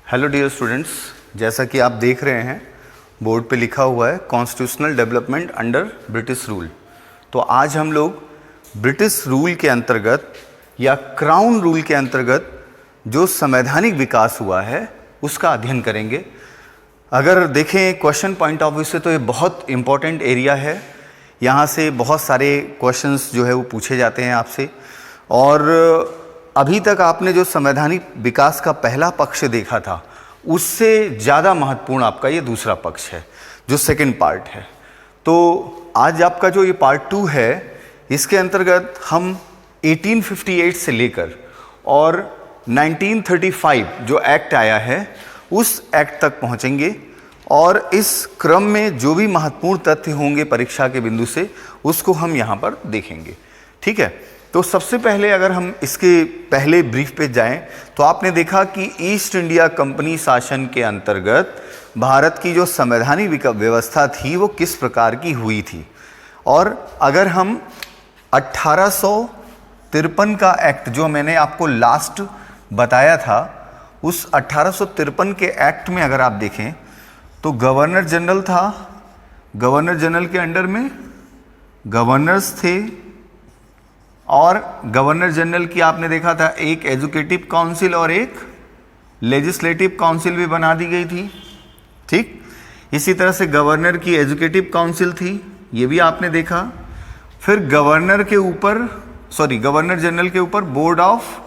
Hello dear students, जैसा कि आप देख रहे हैं बोर्ड पे लिखा हुआ है constitutional development under British rule. तो आज हम लोग ब्रिटिश रूल के अंतर्गत या क्राउन रूल के अंतर्गत जो संवैधानिक विकास हुआ है उसका अध्ययन करेंगे। अगर देखें क्वेश्चन पॉइंट ऑफ व्यू से तो ये बहुत इम्पॉर्टेंट एरिया है। यहाँ से बहुत सारे क्वेश्चंस जो है वो पूछे जाते हैं आपसे। और अभी तक आपने जो संवैधानिक विकास का पहला पक्ष देखा था उससे ज़्यादा महत्वपूर्ण आपका ये दूसरा पक्ष है जो सेकंड पार्ट है। तो आज आपका जो ये पार्ट 2 है इसके अंतर्गत हम 1858 से लेकर और 1935 जो एक्ट आया है उस एक्ट तक पहुंचेंगे और इस क्रम में जो भी महत्वपूर्ण तथ्य होंगे परीक्षा के बिंदु से उसको हम यहाँ पर देखेंगे। ठीक है, तो सबसे पहले अगर हम इसके पहले ब्रीफ पे जाएं तो आपने देखा कि ईस्ट इंडिया कंपनी शासन के अंतर्गत भारत की जो संवैधानिक व्यवस्था थी वो किस प्रकार की हुई थी। और अगर हम 1853 का एक्ट जो मैंने आपको लास्ट बताया था उस 1853 के एक्ट में अगर आप देखें तो गवर्नर जनरल था। गवर्नर जनरल के अंडर में गवर्नर्स थे और गवर्नर जनरल की आपने देखा था एक एजुकेटिव काउंसिल और एक लेजिस्लेटिव काउंसिल भी बना दी गई थी। ठीक, इसी तरह से गवर्नर की एजुकेटिव काउंसिल थी, ये भी आपने देखा। फिर गवर्नर जनरल के ऊपर board of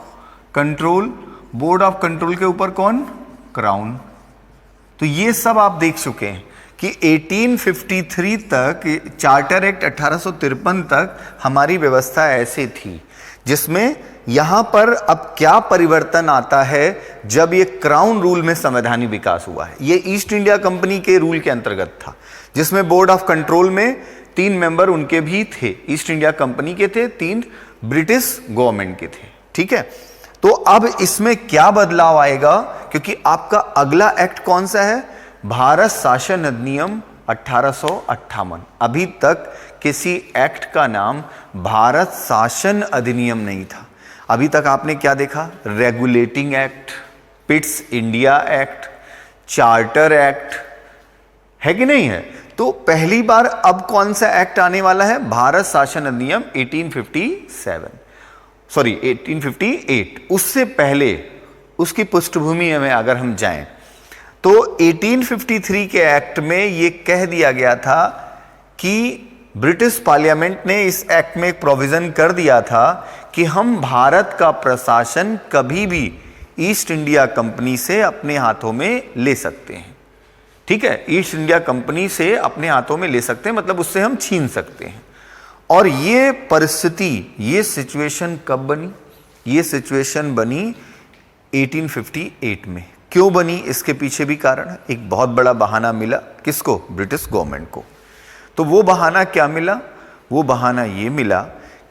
control, board of control के ऊपर कौन? क्राउन। तो ये सब आप देख चुके हैं कि 1853 तक चार्टर एक्ट 1853 तक हमारी व्यवस्था ऐसे थी, जिसमें यहां पर अब क्या परिवर्तन आता है जब ये क्राउन रूल में संवैधानिक विकास हुआ है। ये ईस्ट इंडिया कंपनी के रूल के अंतर्गत था जिसमें बोर्ड ऑफ कंट्रोल में 3 मेंबर उनके भी थे, ईस्ट इंडिया कंपनी के थे, 3 ब्रिटिश गवर्नमेंट के थे। ठीक है, तो अब इसमें क्या बदलाव आएगा क्योंकि आपका अगला एक्ट कौन सा है? भारत शासन अधिनियम 1858। अभी तक किसी एक्ट का नाम भारत शासन अधिनियम नहीं था। अभी तक आपने क्या देखा? Regulating act, Pitt's India act, charter act, है कि नहीं है? तो पहली बार अब कौन सा एक्ट आने वाला है? भारत शासन अधिनियम 1858। उससे पहले उसकी पृष्ठभूमि में अगर हम जाएं तो 1853 के एक्ट में यह कह दिया गया था कि ब्रिटिश पार्लियामेंट ने इस एक्ट में एक प्रोविजन कर दिया था कि हम भारत का प्रशासन कभी भी ईस्ट इंडिया कंपनी से अपने हाथों में ले सकते हैं। ठीक है, ईस्ट इंडिया कंपनी से अपने हाथों में ले सकते हैं, मतलब उससे हम छीन सकते हैं। और ये परिस्थिति, ये सिचुएशन कब बनी? ये सिचुएशन बनी 1858 में। क्यों बनी? इसके पीछे भी कारण है। एक बहुत बड़ा बहाना मिला, किसको? ब्रिटिश गवर्नमेंट को। तो वो बहाना क्या मिला? वो बहाना ये मिला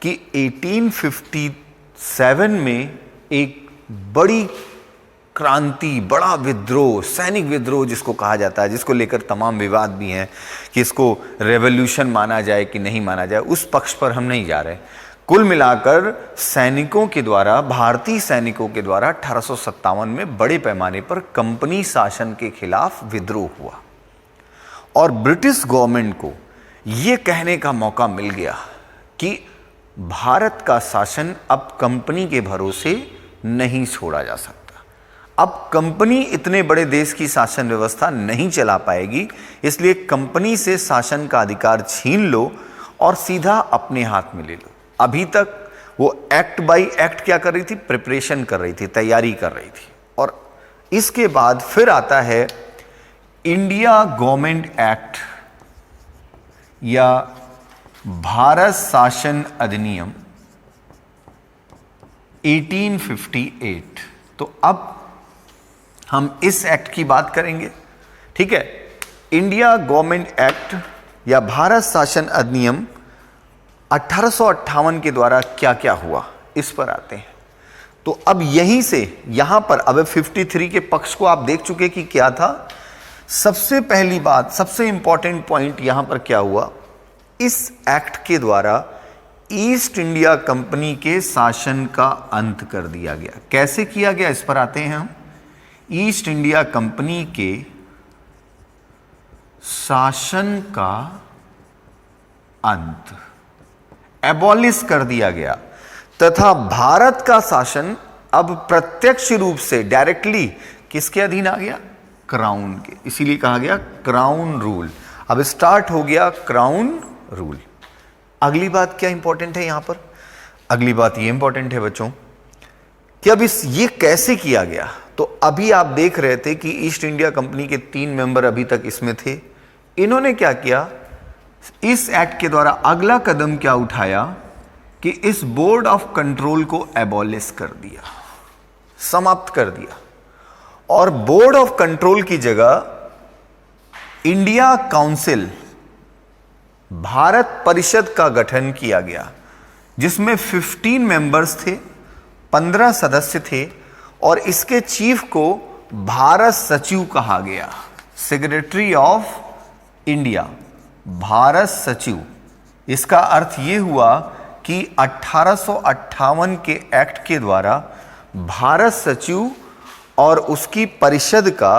कि 1857 में एक बड़ी क्रांति, बड़ा विद्रोह, सैनिक विद्रोह जिसको कहा जाता है, जिसको लेकर तमाम विवाद भी हैं कि इसको रेवोल्यूशन माना जाए कि नहीं माना जाए, उस पक्ष पर हम नहीं जा रहे। कुल मिलाकर सैनिकों के द्वारा, भारतीय सैनिकों के द्वारा 1857 में बड़े पैमाने पर कंपनी शासन के खिलाफ विद्रोह हुआ और ब्रिटिश गवर्नमेंट को यह कहने का मौका मिल गया कि भारत का शासन अब कंपनी के भरोसे नहीं छोड़ा जा सकता। अब कंपनी इतने बड़े देश की शासन व्यवस्था नहीं चला पाएगी, इसलिए कंपनी से शासन का अधिकार छीन लो और सीधा अपने हाथ में ले लो। अभी तक वो एक्ट बाय एक्ट क्या कर रही थी? प्रिपरेशन कर रही थी, तैयारी कर रही थी। और इसके बाद फिर आता है इंडिया गवर्नमेंट एक्ट या भारत शासन अधिनियम 1858। तो अब हम इस एक्ट की बात करेंगे। ठीक है, इंडिया गवर्नमेंट एक्ट या भारत शासन अधिनियम 1858 के द्वारा क्या क्या हुआ इस पर आते हैं। तो अब यहीं से यहां पर अब 53 के पक्ष को आप देख चुके कि क्या था। सबसे पहली बात, सबसे इंपॉर्टेंट पॉइंट यहां पर क्या हुआ? इस एक्ट के द्वारा ईस्ट इंडिया कंपनी के शासन का अंत कर दिया गया। कैसे किया गया इस पर आते हैं हम। ईस्ट इंडिया कंपनी के शासन का अंत, एबॉलिश कर दिया गया तथा भारत का शासन अब प्रत्यक्ष रूप से डायरेक्टली किसके अधीन आ गया? क्राउन के। इसीलिए कहा गया क्राउन रूल। अब स्टार्ट हो गया क्राउन रूल। अगली बात क्या इंपॉर्टेंट है यहां पर? अगली बात ये इंपॉर्टेंट है बच्चों कि अब ये कैसे किया गया। तो अभी आप देख रहे थे कि ईस्ट इंडिया कंपनी के 3 मेंबर अभी तक इसमें थे। इन्होंने क्या किया, इस एक्ट के द्वारा अगला कदम क्या उठाया कि इस बोर्ड ऑफ कंट्रोल को एबॉलिश कर दिया, समाप्त कर दिया, और बोर्ड ऑफ कंट्रोल की जगह इंडिया काउंसिल, भारत परिषद का गठन किया गया, जिसमें 15 मेंबर्स थे, 15 सदस्य थे, और इसके चीफ को भारत सचिव कहा गया, सेक्रेटरी ऑफ इंडिया, भारत सचिव। इसका अर्थ यह हुआ कि 1858 के एक्ट के द्वारा भारत सचिव और उसकी परिषद का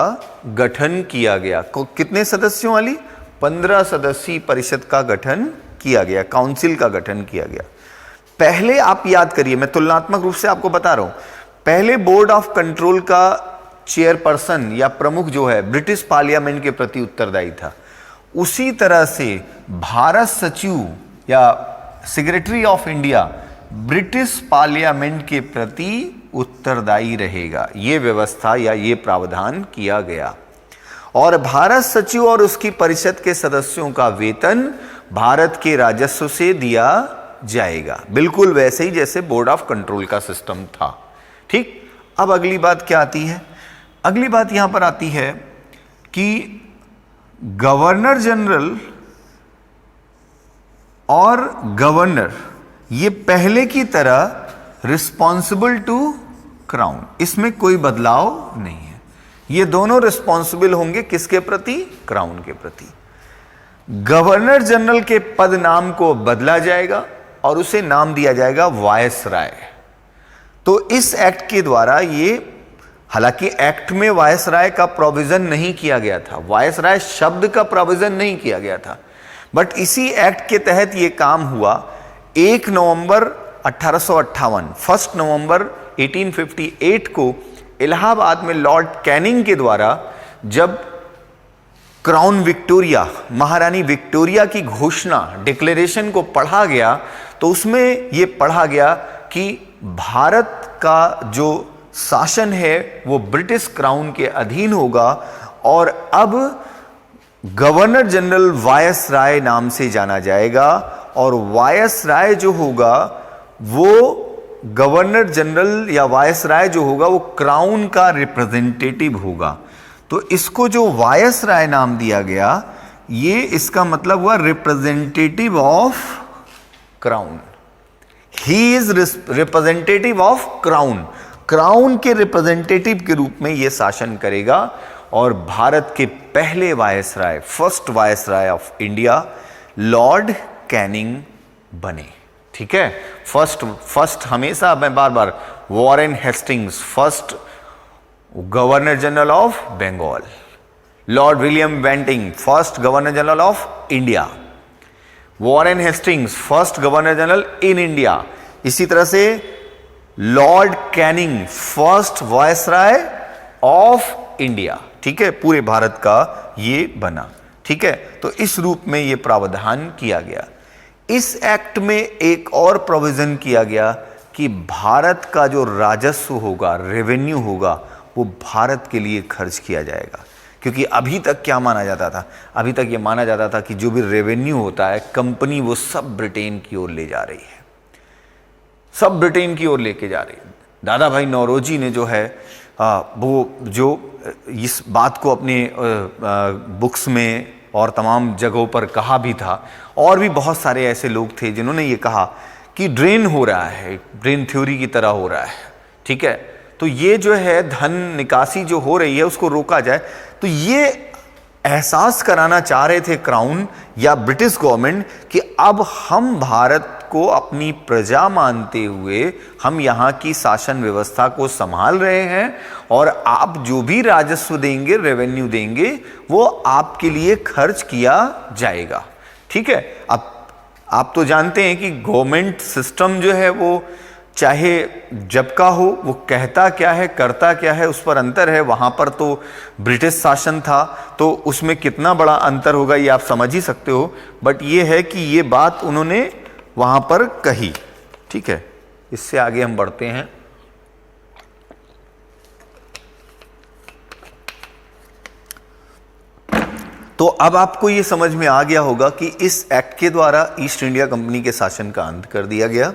गठन किया गया। कितने सदस्यों वाली? 15 सदस्यीय परिषद का गठन किया गया, काउंसिल का गठन किया गया। पहले आप याद करिए, मैं तुलनात्मक रूप से आपको बता रहा हूं, पहले बोर्ड ऑफ कंट्रोल का चेयरपर्सन या प्रमुख जो है ब्रिटिश पार्लियामेंट के प्रति उत्तरदायी था। उसी तरह से भारत सचिव या secretary of India British parliament के प्रति उत्तरदायी रहेगा। यह व्यवस्था या यह प्रावधान किया गया। और भारत सचिव और उसकी परिषद के सदस्यों का वेतन भारत के राजस्व से दिया जाएगा, बिल्कुल वैसे ही जैसे बोर्ड ऑफ कंट्रोल का सिस्टम था। ठीक। अब अगली बात क्या आती है? अगली बात यहां पर आती है कि गवर्नर जनरल और गवर्नर ये पहले की तरह रिस्पॉन्सिबल टू क्राउन, इसमें कोई बदलाव नहीं है। ये दोनों रिस्पॉन्सिबल होंगे किसके प्रति? क्राउन के प्रति। गवर्नर जनरल के पद नाम को बदला जाएगा और उसे नाम दिया जाएगा वायसराय। तो इस एक्ट के द्वारा ये, हालांकि एक्ट में वायसराय का प्रोविजन नहीं किया गया था, वायसराय शब्द का प्रोविजन नहीं किया गया था, बट इसी एक्ट के तहत ये काम हुआ। 1 नवंबर 1858, 1 नवंबर 1858 को इलाहाबाद में लॉर्ड कैनिंग के द्वारा जब क्राउन विक्टोरिया, महारानी विक्टोरिया की घोषणा, डिक्लेरेशन को पढ़ा गया, तो उसमें यह पढ़ा गया कि भारत का जो शासन है वो ब्रिटिश क्राउन के अधीन होगा और अब गवर्नर जनरल वायसराय नाम से जाना जाएगा। और वायसराय जो होगा वो गवर्नर जनरल या वायसराय जो होगा वो क्राउन का रिप्रेजेंटेटिव होगा। तो इसको जो वायसराय नाम दिया गया, ये इसका मतलब हुआ representative of crown. He is representative of crown, crown के रिप्रेजेंटेटिव के रूप में यह शासन करेगा। और भारत के पहले viceroy, first viceroy of India Lord Canning बने। ठीक है, फर्स्ट हमेशा, मैं बार बार, Warren Hastings first governor general of Bengal, Lord William Bentinck first governor general of India, Warren Hastings first governor general in India. इसी तरह से Lord Canning first viceroy of India. ठीक है, पूरे भारत का ये बना। ठीक है, तो इस रूप में ये प्रावधान किया गया। इस एक्ट में एक और प्रोविजन किया गया कि भारत का जो राजस्व होगा, रेवेन्यू होगा, वो भारत के लिए खर्च किया जाएगा। क्योंकि अभी तक क्या माना जाता था? अभी तक ये माना जाता था कि जो भी रेवेन्यू होता है कंपनी वो सब ब्रिटेन की ओर ले जा रही है, सब ब्रिटेन की ओर लेके जा रही है। दादा भाई नौरोजी ने जो है वो जो इस बात को अपने बुक्स में और तमाम जगहों पर कहा भी था, और भी बहुत सारे ऐसे लोग थे जिन्होंने ये कहा कि ड्रेन हो रहा है, ड्रेन थ्योरी की तरह हो रहा है। ठीक है, तो ये जो है धन निकासी जो हो रही है उसको रोका जाए। तो ये एहसास कराना चाह रहे थे क्राउन या ब्रिटिश गवर्नमेंट कि अब हम भारत को अपनी प्रजा मानते हुए हम यहाँ की शासन व्यवस्था को संभाल रहे हैं, और आप जो भी राजस्व देंगे, रेवेन्यू देंगे, वो आपके लिए खर्च किया जाएगा। ठीक है। अब आप तो जानते हैं कि गवर्नमेंट सिस्टम जो है वो चाहे जब का हो, वो कहता क्या है करता क्या है उस पर अंतर है। वहां पर तो ब्रिटिश शासन था, तो उसमें कितना बड़ा अंतर होगा ये आप समझ ही सकते हो। बट ये है कि ये बात उन्होंने वहां पर कही। ठीक है, इससे आगे हम बढ़ते हैं। तो अब आपको ये समझ में आ गया होगा कि इस एक्ट के द्वारा ईस्ट इंडिया कंपनी के शासन का अंत कर दिया गया।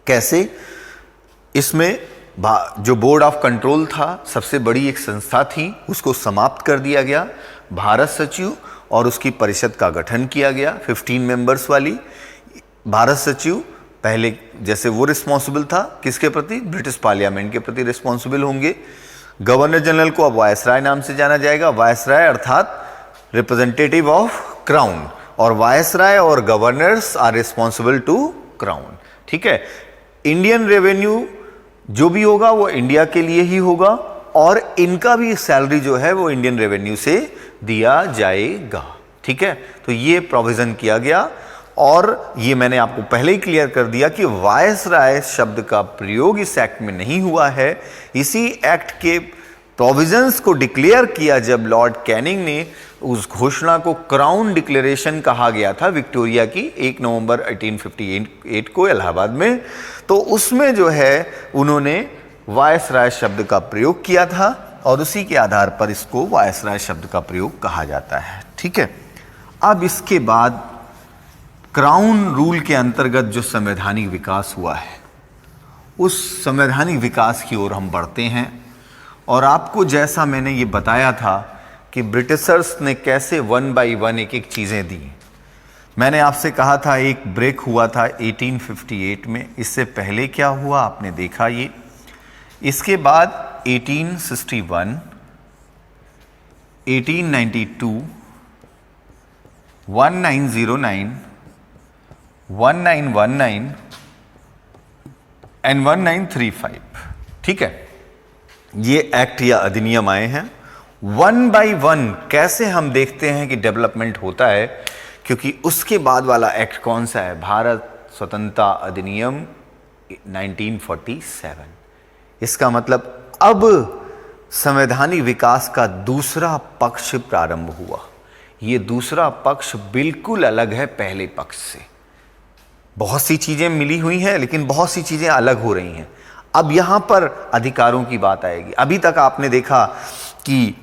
कैसे? इसमें जो बोर्ड ऑफ कंट्रोल था, सबसे बड़ी एक संस्था थी, उसको समाप्त कर दिया गया। भारत सचिव और उसकी परिषद का गठन किया गया 15 मेंबर्स वाली। भारत सचिव पहले जैसे वो रिस्पॉन्सिबल था किसके प्रति? ब्रिटिश पार्लियामेंट के प्रति रिस्पॉन्सिबल होंगे। गवर्नर जनरल को अब वायसराय नाम से जाना जाएगा। वायसराय अर्थात रिप्रेजेंटेटिव ऑफ क्राउन, और वायसराय और governors are responsible to crown. ठीक है। इंडियन रेवेन्यू जो भी होगा वो इंडिया के लिए ही होगा, और इनका भी सैलरी जो है वो इंडियन रेवेन्यू से दिया जाएगा। ठीक है। तो ये प्रोविजन किया गया, और ये मैंने आपको पहले ही क्लियर कर दिया कि वायसराय शब्द का प्रयोग इस एक्ट में नहीं हुआ है। इसी एक्ट के प्रोविजंस को डिक्लेयर किया जब लॉर्ड कैनिंग ने, उस घोषणा को क्राउन डिक्लेरेशन कहा गया था विक्टोरिया की 1 नवंबर 1858 को इलाहाबाद में। तो उसमें जो है उन्होंने वायसराय शब्द का प्रयोग किया था, और उसी के आधार पर इसको वायसराय शब्द का प्रयोग कहा जाता है। ठीक है। अब इसके बाद क्राउन रूल के अंतर्गत जो संवैधानिक विकास हुआ है, उस संवैधानिक विकास की ओर हम बढ़ते हैं। और आपको जैसा मैंने ये बताया था कि ब्रिटिशर्स ने कैसे 1 बाय 1 एक एक चीज़ें दी। मैंने आपसे कहा था एक ब्रेक हुआ था 1858 में। इससे पहले क्या हुआ आपने देखा ये। इसके बाद 1861, 1892, 1909, 1919 एंड 1935। ठीक है, ये एक्ट या अधिनियम आए हैं। 1 बाय 1 कैसे हम देखते हैं कि डेवलपमेंट होता है, क्योंकि उसके बाद वाला एक्ट कौन सा है? भारत स्वतंत्रता अधिनियम 1947। इसका मतलब अब संवैधानिक विकास का दूसरा पक्ष प्रारंभ हुआ। ये दूसरा पक्ष बिल्कुल अलग है पहले पक्ष से। बहुत सी चीजें मिली हुई हैं, लेकिन बहुत सी चीजें अलग हो रही हैं। अब यहां पर अधिकारों की बात आएगी। अभी तक आपने देखा कि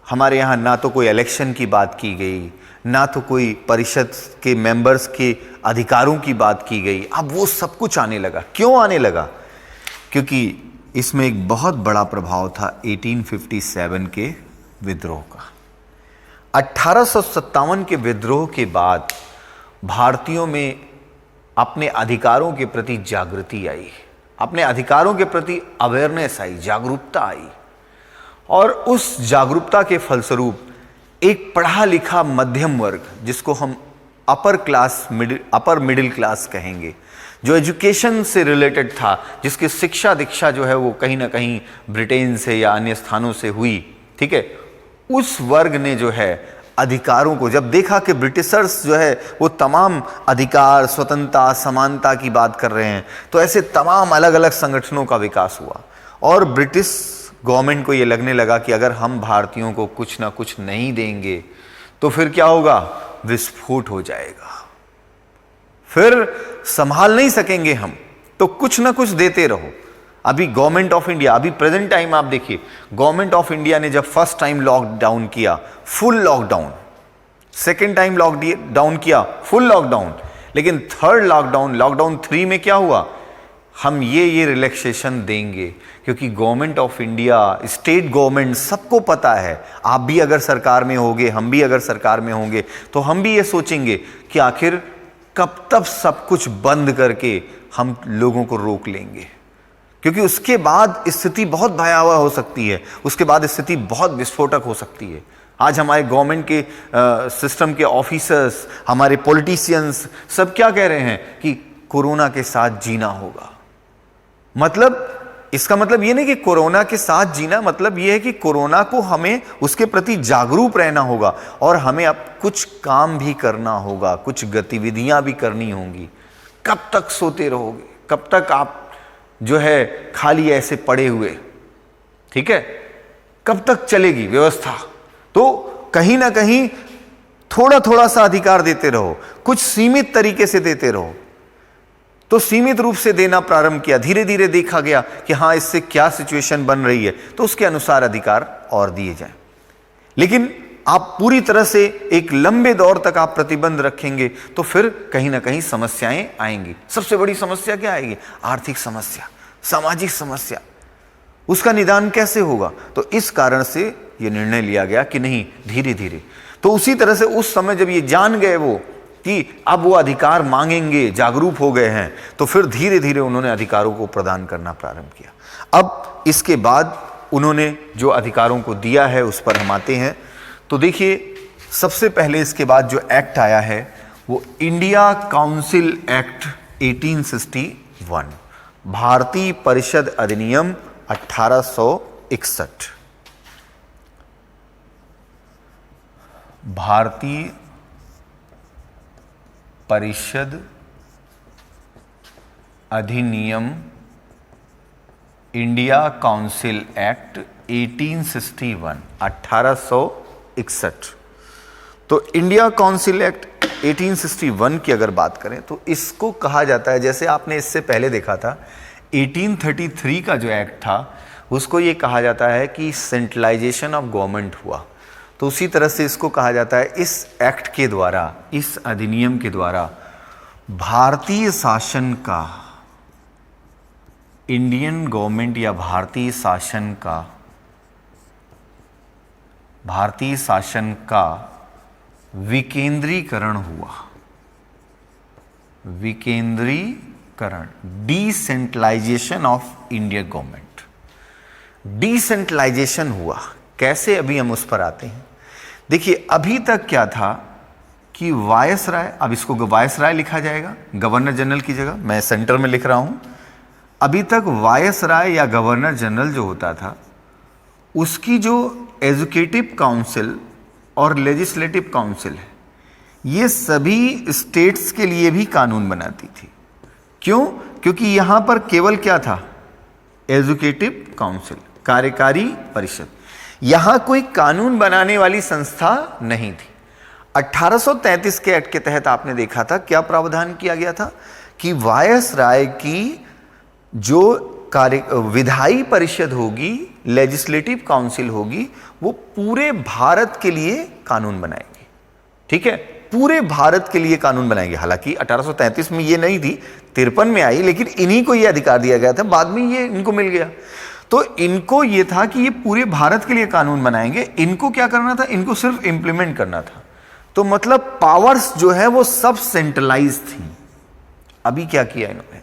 हमारे यहाँ ना तो कोई इलेक्शन की बात की गई, ना तो कोई परिषद के मेंबर्स के अधिकारों की बात की गई। अब वो सब कुछ आने लगा। क्यों आने लगा? क्योंकि इसमें एक बहुत बड़ा प्रभाव था 1857 के विद्रोह का। 1857 के विद्रोह के बाद भारतीयों में अपने अधिकारों के प्रति जागृति आई, अपने अधिकारों के प्रति अवेयरनेस आई, जागरूकता आई। और उस जागरूकता के फलस्वरूप एक पढ़ा लिखा मध्यम वर्ग, जिसको हम अपर मिडिल क्लास कहेंगे, जो एजुकेशन से रिलेटेड था, जिसकी शिक्षा दीक्षा जो है वो कहीं ना कहीं ब्रिटेन से या अन्य स्थानों से हुई। ठीक है, उस वर्ग ने जो है अधिकारों को जब देखा कि ब्रिटिशर्स जो है वो तमाम अधिकार, स्वतंत्रता, समानता की बात कर रहे हैं, तो ऐसे तमाम अलग अलग संगठनों का विकास हुआ। और ब्रिटिश गवर्नमेंट को ये लगने लगा कि अगर हम भारतीयों को कुछ ना कुछ नहीं देंगे तो फिर क्या होगा? विस्फोट हो जाएगा, फिर संभाल नहीं सकेंगे हम, तो कुछ ना कुछ देते रहो। अभी गवर्नमेंट ऑफ इंडिया, अभी प्रेजेंट टाइम आप देखिए, गवर्नमेंट ऑफ इंडिया ने जब फर्स्ट टाइम लॉकडाउन किया, full lockdown, second time lockdown किया, फुल लॉकडाउन, लेकिन थर्ड लॉकडाउन, लॉकडाउन 3 में क्या हुआ? हम ये रिलैक्सेशन देंगे, क्योंकि government of India, state government, सबको पता है, आप भी अगर सरकार में होंगे, हम भी अगर सरकार में होंगे, तो हम भी ये सोचेंगे कि आखिर कब तक सब कुछ बंद करके हम लोगों को रोक लेंगे, क्योंकि उसके बाद स्थिति बहुत भयावह हो सकती है, उसके बाद स्थिति बहुत विस्फोटक हो सकती है। आज हमारे गवर्नमेंट के सिस्टम के ऑफिसर्स, हमारे पॉलिटिशियंस सब क्या कह रहे हैं कि कोरोना के साथ जीना होगा। मतलब इसका मतलब ये नहीं कि कोरोना के साथ जीना, मतलब ये है कि कोरोना को हमें उसके प्रति जागरूक रहना होगा और हमें अब कुछ काम भी करना होगा, कुछ गतिविधियां भी करनी होंगी। कब तक सोते रहोगे, कब तक आप जो है खाली ऐसे पड़े हुए, ठीक है, कब तक चलेगी व्यवस्था? तो कहीं ना कहीं थोड़ा थोड़ा सा अधिकार देते रहो, कुछ सीमित तरीके से देते रहो। तो सीमित रूप से देना प्रारंभ किया, धीरे धीरे देखा गया कि हाँ इससे क्या सिचुएशन बन रही है, तो उसके अनुसार अधिकार और दिए जाएं। लेकिन आप पूरी तरह से एक लंबे दौर तक आप प्रतिबंध रखेंगे तो फिर कहीं ना कहीं समस्याएं आएंगी। सबसे बड़ी समस्या क्या आएगी? आर्थिक समस्या, सामाजिक समस्या। उसका निदान कैसे होगा? तो इस कारण से यह निर्णय लिया गया कि नहीं, धीरे धीरे। तो उसी तरह से उस समय जब ये जान गए वो कि अब वो अधिकार मांगेंगे, जागरूक हो गए हैं, तो फिर धीरे धीरे उन्होंने अधिकारों को प्रदान करना प्रारंभ किया। अब इसके बाद उन्होंने जो अधिकारों को दिया है उस पर हम आते हैं। तो देखिए, सबसे पहले इसके बाद जो एक्ट आया है वो इंडिया काउंसिल एक्ट 1861, भारतीय परिषद अधिनियम 1861। भारतीय परिषद अधिनियम इंडिया काउंसिल एक्ट 1861, 1861। तो इंडिया काउंसिल एक्ट 1861 की अगर बात करें तो इसको कहा जाता है, जैसे आपने इससे पहले देखा था 1833 का जो एक्ट था उसको ये कहा जाता है कि सेंट्रलाइजेशन ऑफ गवर्नमेंट हुआ। तो उसी तरह से इसको कहा जाता है, इस एक्ट के द्वारा, इस अधिनियम के द्वारा भारतीय शासन का, इंडियन गवर्नमेंट या भारतीय शासन का विकेंद्रीकरण हुआ। विकेंद्रीकरण, decentralisation of Indian government, decentralisation हुआ। कैसे? अभी हम उस पर आते हैं। देखिए, अभी तक क्या था कि वायसराय, अब इसको वायसराय लिखा जाएगा गवर्नर जनरल की जगह, मैं सेंटर में लिख रहा हूं। अभी तक वायसराय या गवर्नर जनरल जो होता था उसकी जो एजुकेटिव काउंसिल और लेजिस्लेटिव काउंसिल है, ये सभी स्टेट्स के लिए भी कानून बनाती थी। क्यों? क्योंकि यहां पर केवल क्या था? एजुकेटिव काउंसिल, कार्यकारी परिषद। यहां कोई कानून बनाने वाली संस्था नहीं थी। 1833 के एक्ट के तहत आपने देखा था क्या प्रावधान किया गया था कि वायसराय की जो विधायी परिषद होगी, लेजिस्लेटिव काउंसिल होगी, वो पूरे भारत के लिए कानून बनाएगी। ठीक है, पूरे भारत के लिए कानून बनाएंगे। हालांकि 1833 में ये नहीं थी, 53 में आई, लेकिन इन्हीं को ये अधिकार दिया गया था, बाद में ये इनको मिल गया। तो इनको ये था कि ये पूरे भारत के लिए कानून बनाएंगे। इनको क्या करना था? इनको सिर्फ इंप्लीमेंट करना था। तो मतलब पावर्स जो है वो सब सेंट्रलाइज थी। अभी क्या किया इन्होंने?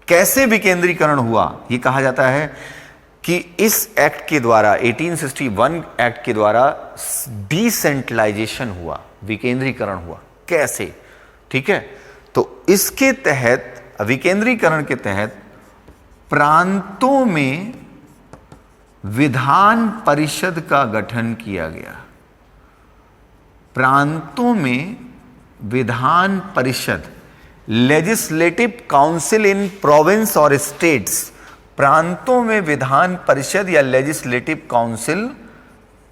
कैसे विकेंद्रीकरण हुआ? ये कहा जाता है कि इस एक्ट के द्वारा, 1861 एक्ट के द्वारा डिसेंट्रलाइजेशन हुआ, विकेंद्रीकरण हुआ। कैसे? ठीक है, तो इसके तहत, विकेंद्रीकरण के तहत प्रांतों में विधान परिषद का गठन किया गया। प्रांतों में विधान परिषद, लेजिस्लेटिव काउंसिल इन प्रोविंस और स्टेट्स, प्रांतों में विधान परिषद या लेजिस्लेटिव काउंसिल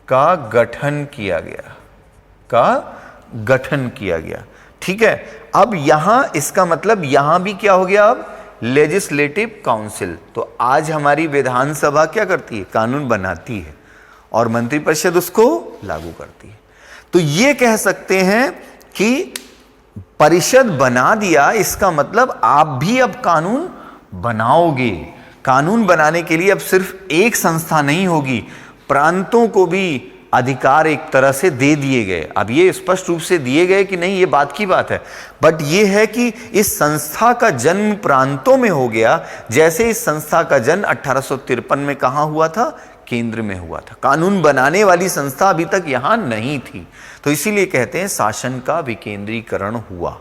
का गठन किया गया। ठीक है, अब यहां इसका मतलब यहां भी क्या हो गया? अब लेजिस्लेटिव काउंसिल। तो आज हमारी विधानसभा क्या करती है? कानून बनाती है और मंत्रिपरिषद उसको लागू करती है। तो ये कह सकते हैं कि परिषद बना दिया, इसका मतलब आप भी अब कानून बनाओगे। कानून बनाने के लिए अब सिर्फ एक संस्था नहीं होगी, प्रांतों को भी अधिकार एक तरह से दे दिए गए। अब ये स्पष्ट रूप से दिए गए कि नहीं, ये बात की बात है, बट ये है कि इस संस्था का जन्म प्रांतों में हो गया। जैसे इस संस्था का जन्म 1853 में कहां हुआ था? केंद्र में हुआ था। कानून बनाने वाली संस्था अभी तक यहां नहीं थी। तो इसीलिए कहते हैं शासन का विकेंद्रीकरण हुआ।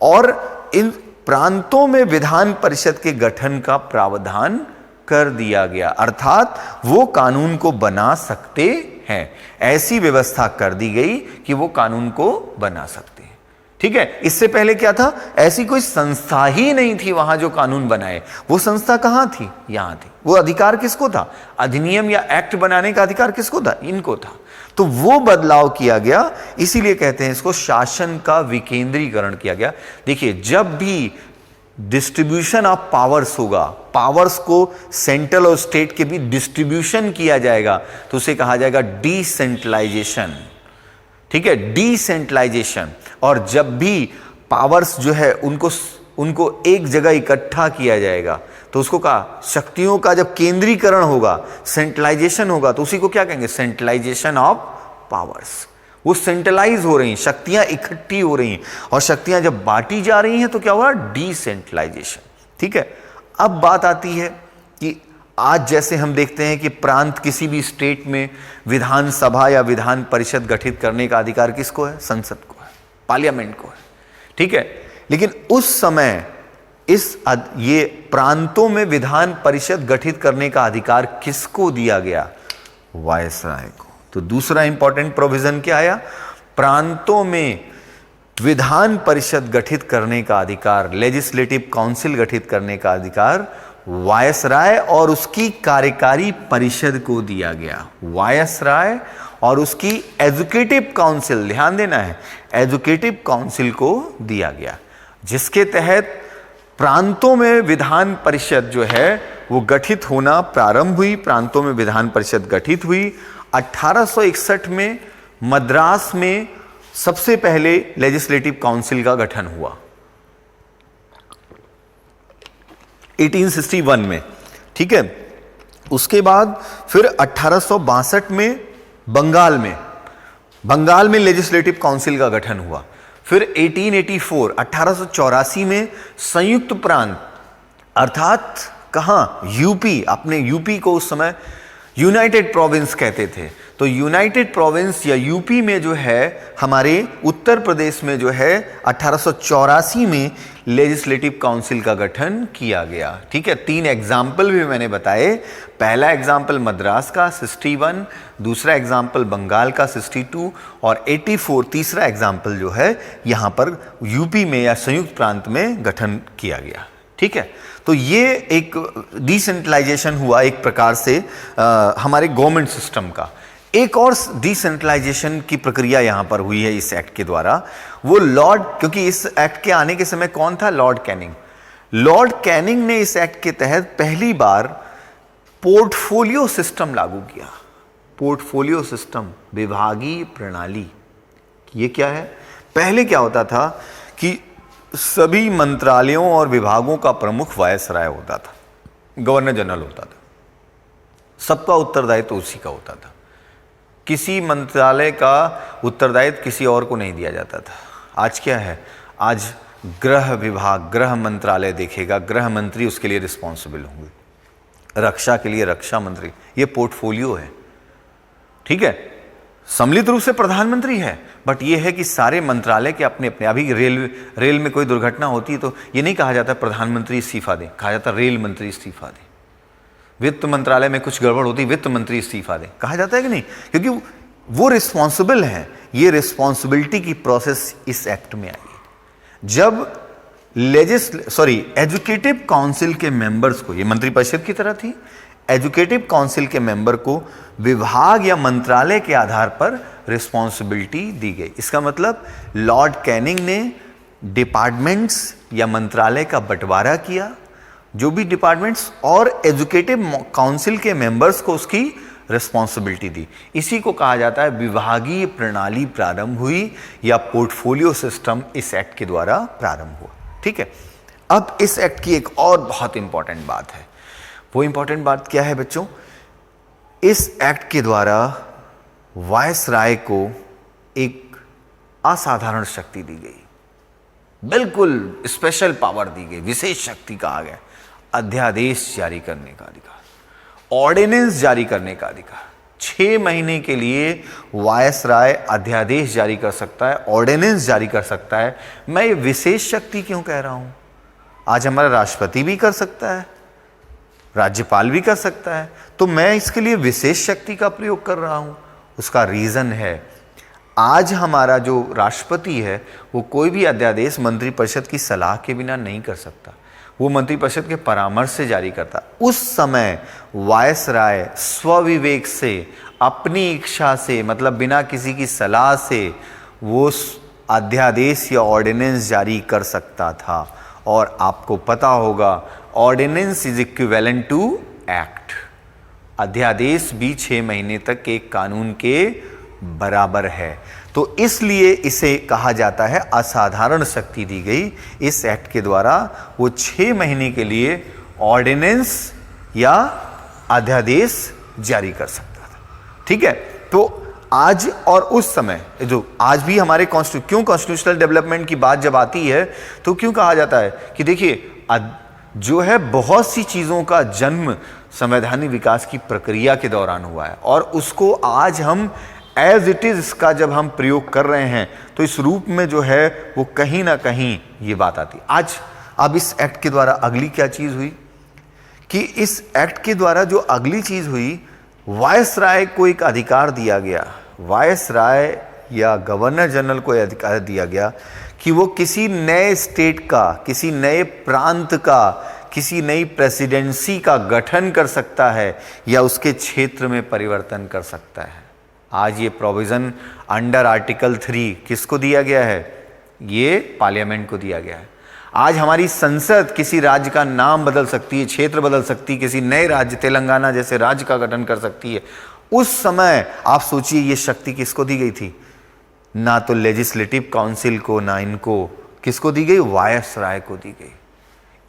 और इन प्रांतों में विधान परिषद के गठन का प्रावधान कर दिया गया, अर्थात वो कानून को बना सकते हैं। ऐसी व्यवस्था कर दी गई कि वो कानून को बना सकते हैं। ठीक है, इससे पहले क्या था, ऐसी कोई संस्था ही नहीं थी वहां जो कानून बनाए। वो संस्था कहां थी, यहां थी। वो अधिकार किसको था, अधिनियम या एक्ट बनाने का अधिकार किसको था, इनको था। तो वो बदलाव किया गया, इसीलिए कहते हैं इसको शासन का विकेंद्रीकरण किया गया। देखिए, जब भी डिस्ट्रीब्यूशन ऑफ पावर्स होगा, पावर्स को सेंट्रल और स्टेट के बीच डिस्ट्रीब्यूशन किया जाएगा, तो उसे कहा जाएगा डिसेंट्रलाइजेशन। ठीक है, डिसेंट्रलाइजेशन। और जब भी पावर्स जो है उनको एक जगह इकट्ठा किया जाएगा, तो उसको कहा, शक्तियों का जब केंद्रीकरण होगा, सेंट्रलाइजेशन होगा, तो उसी को क्या कहेंगे, सेंट्रलाइजेशन ऑफ पावर्स। वो सेंट्रलाइज हो रही हैं, शक्तियां इकट्ठी हो रही हैं, और शक्तियां जब बांटी जा रही हैं तो क्या हुआ, डिसेंट्रलाइजेशन। ठीक है, अब बात आती है कि आज जैसे हम देखते हैं कि प्रांत किसी भी स्टेट में विधानसभा या विधान परिषद गठित करने का अधिकार किसको है, संसद को है, पार्लियामेंट को है। ठीक है, लेकिन उस समय ये प्रांतों में विधान परिषद गठित करने का अधिकार किसको दिया गया, वायसराय को। तो दूसरा इंपॉर्टेंट प्रोविजन क्या आया, प्रांतों में विधान परिषद गठित करने का अधिकार, लेजिस्लेटिव काउंसिल गठित करने का अधिकार वायसराय और उसकी कार्यकारी परिषद को दिया गया। वायसराय और उसकी एजुकेटिव काउंसिल, ध्यान देना है, एजुकेटिव काउंसिल को दिया गया, जिसके तहत प्रांतों में विधान परिषद जो है वो गठित होना प्रारंभ हुई। प्रांतों में विधान परिषद गठित हुई। 1861 में मद्रास में सबसे पहले लेजिस्लेटिव काउंसिल का गठन हुआ, 1861 में। ठीक है, उसके बाद फिर 1862 में बंगाल में लेजिस्लेटिव काउंसिल का गठन हुआ। फिर 1884 में संयुक्त प्रांत, अर्थात कहां, यूपी, अपने यूपी को उस समय यूनाइटेड प्रोविंस कहते थे। तो यूनाइटेड प्रोविंस या यूपी में जो है, हमारे उत्तर प्रदेश में जो है 1884 में लेजिस्लेटिव काउंसिल का गठन किया गया। ठीक है, 3 एग्जाम्पल भी मैंने बताए। पहला एग्जाम्पल मद्रास का 61, दूसरा एग्जाम्पल बंगाल का 62 और 84 तीसरा एग्जाम्पल जो है यहां पर यूपी में या संयुक्त प्रांत में गठन किया गया। ठीक है, तो ये एक डिसेंट्रलाइजेशन हुआ एक प्रकार से हमारे गवर्नमेंट सिस्टम का। एक और डिसेंट्रलाइजेशन की प्रक्रिया यहां पर हुई है इस एक्ट के द्वारा, वो लॉर्ड, क्योंकि इस एक्ट के आने के समय कौन था, लॉर्ड कैनिंग। लॉर्ड कैनिंग ने इस एक्ट के तहत पहली बार पोर्टफोलियो सिस्टम लागू किया। पोर्टफोलियो सिस्टम, विभागीय प्रणाली। ये क्या है, पहले क्या होता था कि सभी मंत्रालयों और विभागों का प्रमुख वायसराय होता था, गवर्नर जनरल होता था, सबका उत्तरदायित्व उसी का होता था। किसी मंत्रालय का उत्तरदायित्व किसी और को नहीं दिया जाता था। आज क्या है, आज गृह विभाग, गृह मंत्रालय देखेगा, गृह मंत्री उसके लिए रिस्पॉन्सिबल होंगे, रक्षा के लिए रक्षा मंत्री, ये पोर्टफोलियो है। ठीक है, सम्मिलित रूप से प्रधानमंत्री है, बट ये है कि सारे मंत्रालय के अपने अपने। अभी रेल में कोई दुर्घटना होती है तो ये नहीं कहा जाता प्रधानमंत्री इस्तीफा दें, कहा जाता रेल मंत्री इस्तीफा दें। वित्त मंत्रालय में कुछ गड़बड़ होती, वित्त मंत्री इस्तीफा दें, कहा जाता है कि नहीं, क्योंकि वो रिस्पॉन्सिबल है। ये रिस्पॉन्सिबिलिटी की प्रोसेस इस एक्ट में आई जब एजुकेटिव काउंसिल के मेंबर्स को, ये मंत्रिपरिषद की तरह थी, एजुकेटिव काउंसिल के मेंबर को विभाग या मंत्रालय के आधार पर रिस्पॉन्सिबिलिटी दी गई। इसका मतलब लॉर्ड कैनिंग ने डिपार्टमेंट्स या मंत्रालय का बंटवारा किया, जो भी डिपार्टमेंट्स, और एजुकेटिव काउंसिल के मेंबर्स को उसकी रिस्पॉन्सिबिलिटी दी। इसी को कहा जाता है विभागीय प्रणाली प्रारंभ हुई या पोर्टफोलियो सिस्टम इस एक्ट के द्वारा प्रारंभ हुआ। ठीक है, अब इस एक्ट की एक और बहुत इंपॉर्टेंट बात है। वो इंपॉर्टेंट बात क्या है बच्चों, इस एक्ट के द्वारा वायसराय को एक असाधारण शक्ति दी गई, बिल्कुल स्पेशल पावर दी गई, विशेष शक्ति कहा गया। अध्यादेश जारी करने का अधिकार, ऑर्डिनेंस जारी करने का अधिकार। 6 महीने के लिए वायसराय अध्यादेश जारी कर सकता है, ऑर्डिनेंस जारी कर सकता है। मैं ये विशेष शक्ति क्यों कह रहा हूं, आज हमारा राष्ट्रपति भी कर सकता है, राज्यपाल भी कर सकता है। तो मैं इसके लिए विशेष शक्ति का प्रयोग कर रहा हूं। उसका रीजन है, आज हमारा जो राष्ट्रपति है वो कोई भी अध्यादेश मंत्रिपरिषद की सलाह के बिना नहीं कर सकता, वो मंत्रिपरिषद के परामर्श से जारी करता। उस समय वायसराय स्वविवेक से, अपनी इच्छा से, मतलब बिना किसी की सलाह से वो अध्यादेश या ऑर्डिनेंस जारी कर सकता था। और आपको पता होगा ordinance is equivalent to act. अध्यादेश भी 6 महीने तक एक कानून के बराबर है। तो इसलिए इसे कहा जाता है असाधारण शक्ति दी गई इस एक्ट के द्वारा। वो 6 महीने के लिए ऑर्डिनेंस या अध्यादेश जारी कर सकता था। ठीक है, तो आज और उस समय जो आज भी हमारे क्यों कॉन्स्टिट्यूशनल डेवलपमेंट की बात जब आती है तो क्यों कहा जाता है कि देखिए जो है बहुत सी चीज़ों का जन्म संवैधानिक विकास की प्रक्रिया के दौरान हुआ है, और उसको आज हम एज इट इज इसका जब हम प्रयोग कर रहे हैं तो इस रूप में जो है वो कहीं ना कहीं ये बात आती। आज अब इस एक्ट के द्वारा अगली क्या चीज़ हुई कि इस एक्ट के द्वारा जो अगली चीज़ हुई, वायसराय को एक अधिकार दिया गया, वायसराय या गवर्नर जनरल को अधिकार दिया गया कि वो किसी नए स्टेट का, किसी नए प्रांत का, किसी नई प्रेसिडेंसी का गठन कर सकता है या उसके क्षेत्र में परिवर्तन कर सकता है। आज ये प्रोविजन अंडर आर्टिकल 3 किसको दिया गया है? ये पार्लियामेंट को दिया गया है। आज हमारी संसद किसी राज्य का नाम बदल सकती है, क्षेत्र बदल सकती है, किसी नए राज्य तेलंगाना जैसे राज्य का गठन कर सकती है। उस समय आप सोचिए ये शक्ति किसको दी गई थी? ना तो लेजिस्लेटिव काउंसिल को, ना इनको, किसको दी गई? वायसराय को दी गई।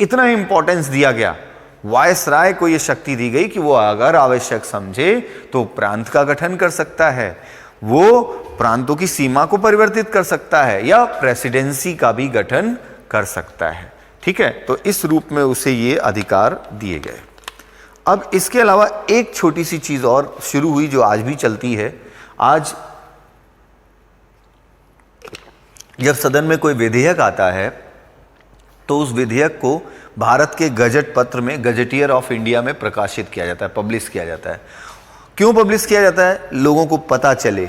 इतना इंपॉर्टेंस दिया गया, वायसराय को यह शक्ति दी गई कि वो अगर आवश्यक समझे तो प्रांत का गठन कर सकता है, वो प्रांतों की सीमा को परिवर्तित कर सकता है या प्रेसिडेंसी का भी गठन कर सकता है। ठीक है, तो इस रूप में उसे ये अधिकार दिए गए। अब इसके अलावा एक छोटी सी चीज और शुरू हुई जो आज भी चलती है। आज जब सदन में कोई विधेयक आता है तो उस विधेयक को भारत के गजट पत्र में, गजेटियर ऑफ इंडिया में प्रकाशित किया जाता है, पब्लिश किया जाता है। क्यों पब्लिश किया जाता है? लोगों को पता चले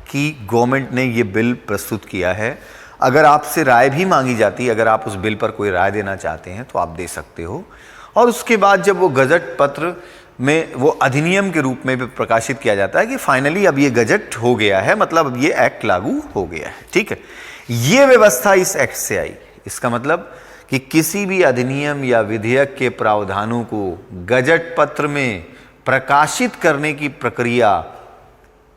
कि गवर्नमेंट ने ये बिल प्रस्तुत किया है। अगर आपसे राय भी मांगी जाती है, अगर आप उस बिल पर कोई राय देना चाहते हैं तो आप दे सकते हो। और उसके बाद जब वो गजट पत्र में वो अधिनियम के रूप में भी प्रकाशित किया जाता है कि फाइनली अब ये गजट हो गया है, मतलब अब ये एक्ट लागू हो गया है। ठीक है, ये व्यवस्था इस एक्ट से आई। इसका मतलब कि किसी भी अधिनियम या विधेयक के प्रावधानों को गजट पत्र में प्रकाशित करने की प्रक्रिया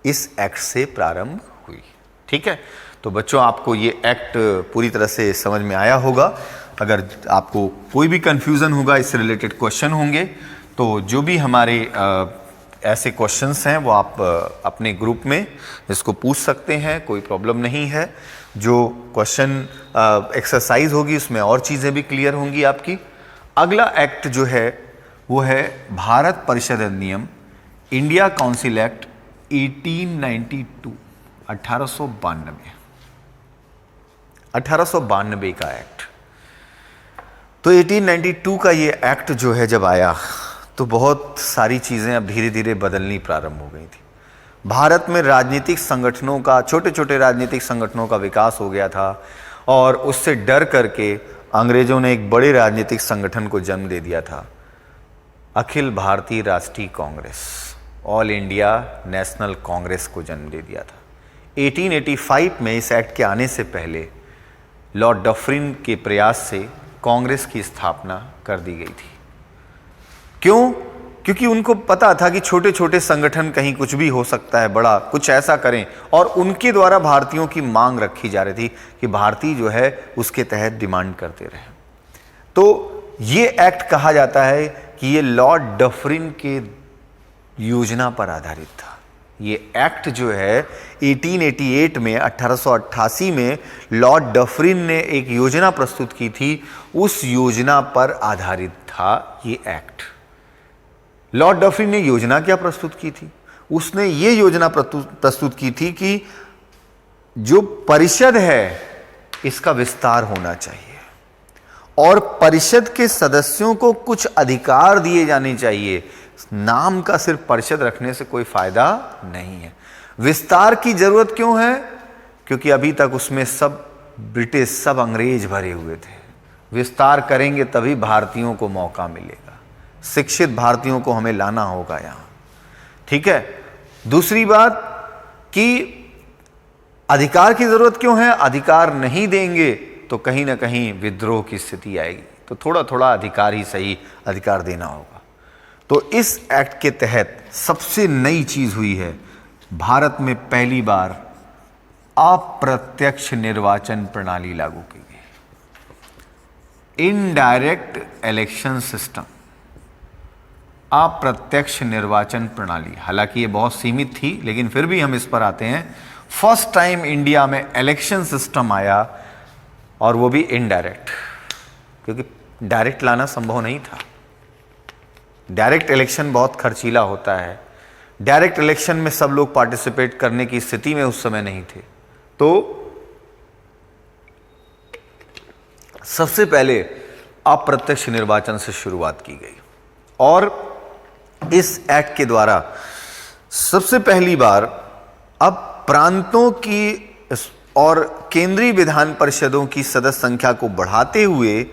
इस एक्ट से प्रारंभ हुई। ठीक है, तो बच्चों आपको ये एक्ट पूरी तरह से समझ में आया होगा। अगर आपको कोई भी कंफ्यूजन होगा, इससे रिलेटेड क्वेश्चन होंगे, तो जो भी हमारे ऐसे क्वेश्चंस हैं वो आप अपने ग्रुप में इसको पूछ सकते हैं, कोई प्रॉब्लम नहीं है। जो क्वेश्चन एक्सरसाइज होगी उसमें और चीज़ें भी क्लियर होंगी आपकी। अगला एक्ट जो है वो है भारत परिषद अधिनियम, इंडिया काउंसिल एक्ट 1892, 1892 का एक्ट। तो 1892 का ये एक्ट जो है जब आया तो बहुत सारी चीज़ें अब धीरे धीरे बदलनी प्रारंभ हो गई थी। भारत में राजनीतिक संगठनों का, छोटे छोटे राजनीतिक संगठनों का विकास हो गया था और उससे डर करके अंग्रेजों ने एक बड़े राजनीतिक संगठन को जन्म दे दिया था, अखिल भारतीय राष्ट्रीय Congress, all India national Congress को जन्म दे दिया था। 1885 में इस एक्ट के आने से पहले लॉर्ड डफरिन के प्रयास से कांग्रेस की स्थापना कर दी गई थी। क्यों? क्योंकि उनको पता था कि छोटे छोटे संगठन कहीं कुछ भी हो सकता है, बड़ा कुछ ऐसा करें, और उनके द्वारा भारतीयों की मांग रखी जा रही थी कि भारतीय जो है उसके तहत डिमांड करते रहे। तो ये एक्ट कहा जाता है कि ये लॉर्ड डफरिन के योजना पर आधारित था। ये एक्ट जो है 1888 में, 1888 में लॉर्ड डफरिन ने एक योजना प्रस्तुत की थी, उस योजना पर आधारित था ये एक्ट। लॉर्ड डफरिन ने योजना क्या प्रस्तुत की थी? उसने ये योजना प्रस्तुत की थी कि जो परिषद है इसका विस्तार होना चाहिए और परिषद के सदस्यों को कुछ अधिकार दिए जाने चाहिए। नाम का सिर्फ परिषद रखने से कोई फायदा नहीं है। विस्तार की जरूरत क्यों है? क्योंकि अभी तक उसमें सब ब्रिटिश, सब अंग्रेज भरे हुए थे। विस्तार करेंगे तभी भारतीयों को मौका मिलेगा, शिक्षित भारतीयों को हमें लाना होगा यहां। ठीक है। दूसरी बात कि अधिकार की जरूरत क्यों है? अधिकार नहीं देंगे तो कहीं ना कहीं विद्रोह की स्थिति आएगी, तो थोड़ा थोड़ा अधिकार ही सही, अधिकार देना होगा। तो इस एक्ट के तहत सबसे नई चीज हुई है, भारत में पहली बार अप्रत्यक्ष निर्वाचन प्रणाली लागू की गई। इनडायरेक्ट इलेक्शन सिस्टम, अप्रत्यक्ष निर्वाचन प्रणाली। हालांकि ये बहुत सीमित थी, लेकिन फिर भी हम इस पर आते हैं। फर्स्ट टाइम इंडिया में इलेक्शन सिस्टम आया, और वो भी इनडायरेक्ट, क्योंकि डायरेक्ट लाना संभव नहीं था। डायरेक्ट इलेक्शन बहुत खर्चीला होता है, डायरेक्ट इलेक्शन में सब लोग पार्टिसिपेट करने की स्थिति में उस समय नहीं थे। तो सबसे पहले अप्रत्यक्ष निर्वाचन से शुरुआत की गई, और इस एक्ट के द्वारा सबसे पहली बार अब प्रांतों की और केंद्रीय विधान परिषदों की सदस्य संख्या को बढ़ाते हुए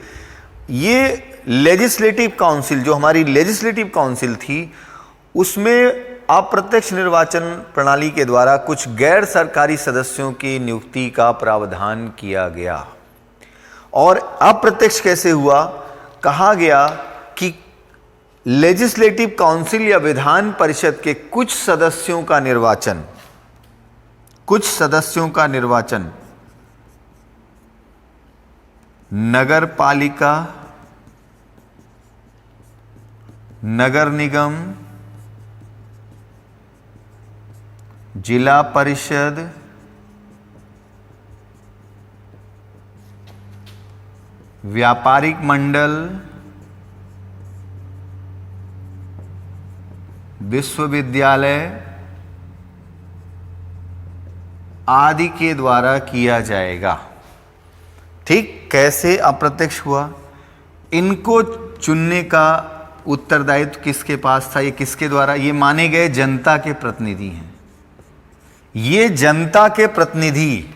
ये लेजिस्लेटिव काउंसिल, जो हमारी लेजिस्लेटिव काउंसिल थी, उसमें अप्रत्यक्ष निर्वाचन प्रणाली के द्वारा कुछ गैर सरकारी सदस्यों की नियुक्ति का प्रावधान किया गया। और अप्रत्यक्ष कैसे हुआ? कहा गया कि लेजिस्लेटिव काउंसिल या विधान परिषद के कुछ सदस्यों का निर्वाचन नगर पालिका, नगर निगम, जिला परिषद, व्यापारिक मंडल, विश्वविद्यालय आदि के द्वारा किया जाएगा। ठीक, कैसे अप्रत्यक्ष हुआ? इनको चुनने का उत्तरदायित्व किसके पास था? ये किसके द्वारा? ये माने गए जनता के प्रतिनिधि हैं। ये जनता के प्रतिनिधि,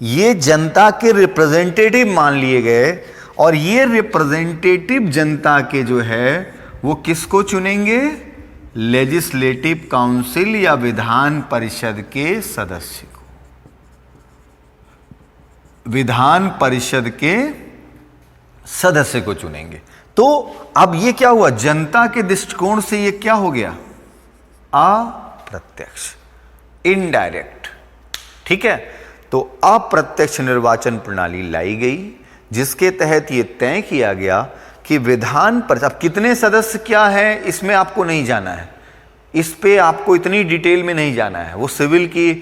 ये जनता के रिप्रेजेंटेटिव मान लिए गए, और ये रिप्रेजेंटेटिव जनता के जो है वो किसको चुनेंगे? लेजिस्लेटिव काउंसिल या विधान परिषद के सदस्य को, विधान परिषद के सदस्य को चुनेंगे। तो अब ये क्या हुआ? जनता के दृष्टिकोण से ये क्या हो गया? अप्रत्यक्ष, इनडायरेक्ट। ठीक है। तो अप्रत्यक्ष निर्वाचन प्रणाली लाई गई, जिसके तहत ये तय किया गया कि विधान परिषद, अब कितने सदस्य क्या है इसमें आपको नहीं जाना है, इस पे आपको इतनी डिटेल में नहीं जाना है, वो सिविल की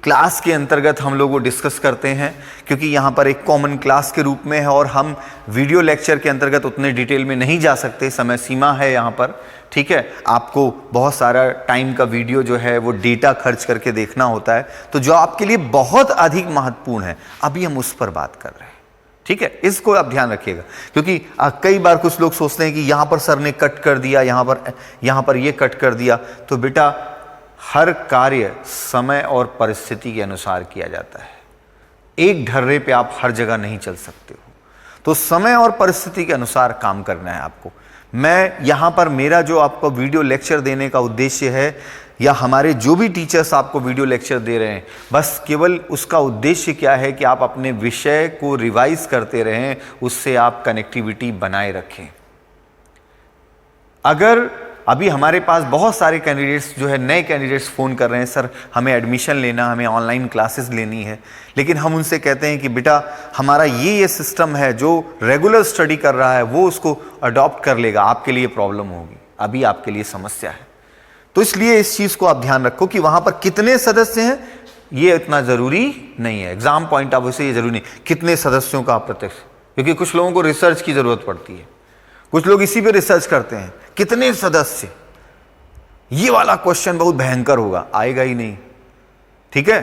क्लास के अंतर्गत हम लोग वो डिस्कस करते हैं, क्योंकि यहाँ पर एक कॉमन क्लास के रूप में है और हम वीडियो लेक्चर के अंतर्गत उतने डिटेल में नहीं जा सकते, समय सीमा है यहाँ पर। ठीक है, आपको बहुत सारा टाइम का वीडियो जो है वो डेटा खर्च करके देखना होता है, तो जो आपके लिए बहुत अधिक महत्वपूर्ण है, अभी हम उस पर बात कर रहे हैं। ठीक है, इसको आप ध्यान रखिएगा, क्योंकि कई बार कुछ लोग सोचते हैं कि यहाँ पर सर ने कट कर दिया, यहाँ पर ये कट कर दिया। तो बेटा, हर कार्य समय और परिस्थिति के अनुसार किया जाता है। एक ढर्रे पे आप हर जगह नहीं चल सकते हो, तो समय और परिस्थिति के अनुसार काम करना है आपको। मैं यहाँ पर मेरा जो आपको वीडियो लेक्चर देने का उद्देश्य है, या हमारे जो भी टीचर्स आपको वीडियो लेक्चर दे रहे हैं, बस केवल उसका उद्देश्य क्या है कि आप अपने विषय को रिवाइज करते रहें, उससे आप कनेक्टिविटी बनाए रखें। अगर अभी हमारे पास बहुत सारे कैंडिडेट्स जो है, नए कैंडिडेट्स फ़ोन कर रहे हैं, सर हमें एडमिशन लेना, हमें ऑनलाइन क्लासेस लेनी है, लेकिन हम उनसे कहते हैं कि बेटा हमारा ये सिस्टम है, जो रेगुलर स्टडी कर रहा है वो उसको अडॉप्ट कर लेगा, आपके लिए प्रॉब्लम होगी, अभी आपके लिए समस्या है। तो इसलिए इस चीज़ को आप ध्यान रखो कि वहाँ पर कितने सदस्य हैं ये इतना ज़रूरी नहीं है। एग्जाम पॉइंट ऑफ व्यू से ये ज़रूरी नहीं कितने सदस्यों का अप्रत्यक्ष, क्योंकि कुछ लोगों को रिसर्च की ज़रूरत पड़ती है, कुछ लोग इसी पे रिसर्च करते हैं, कितने सदस्य, ये वाला क्वेश्चन बहुत भयंकर होगा, आएगा ही नहीं। ठीक है,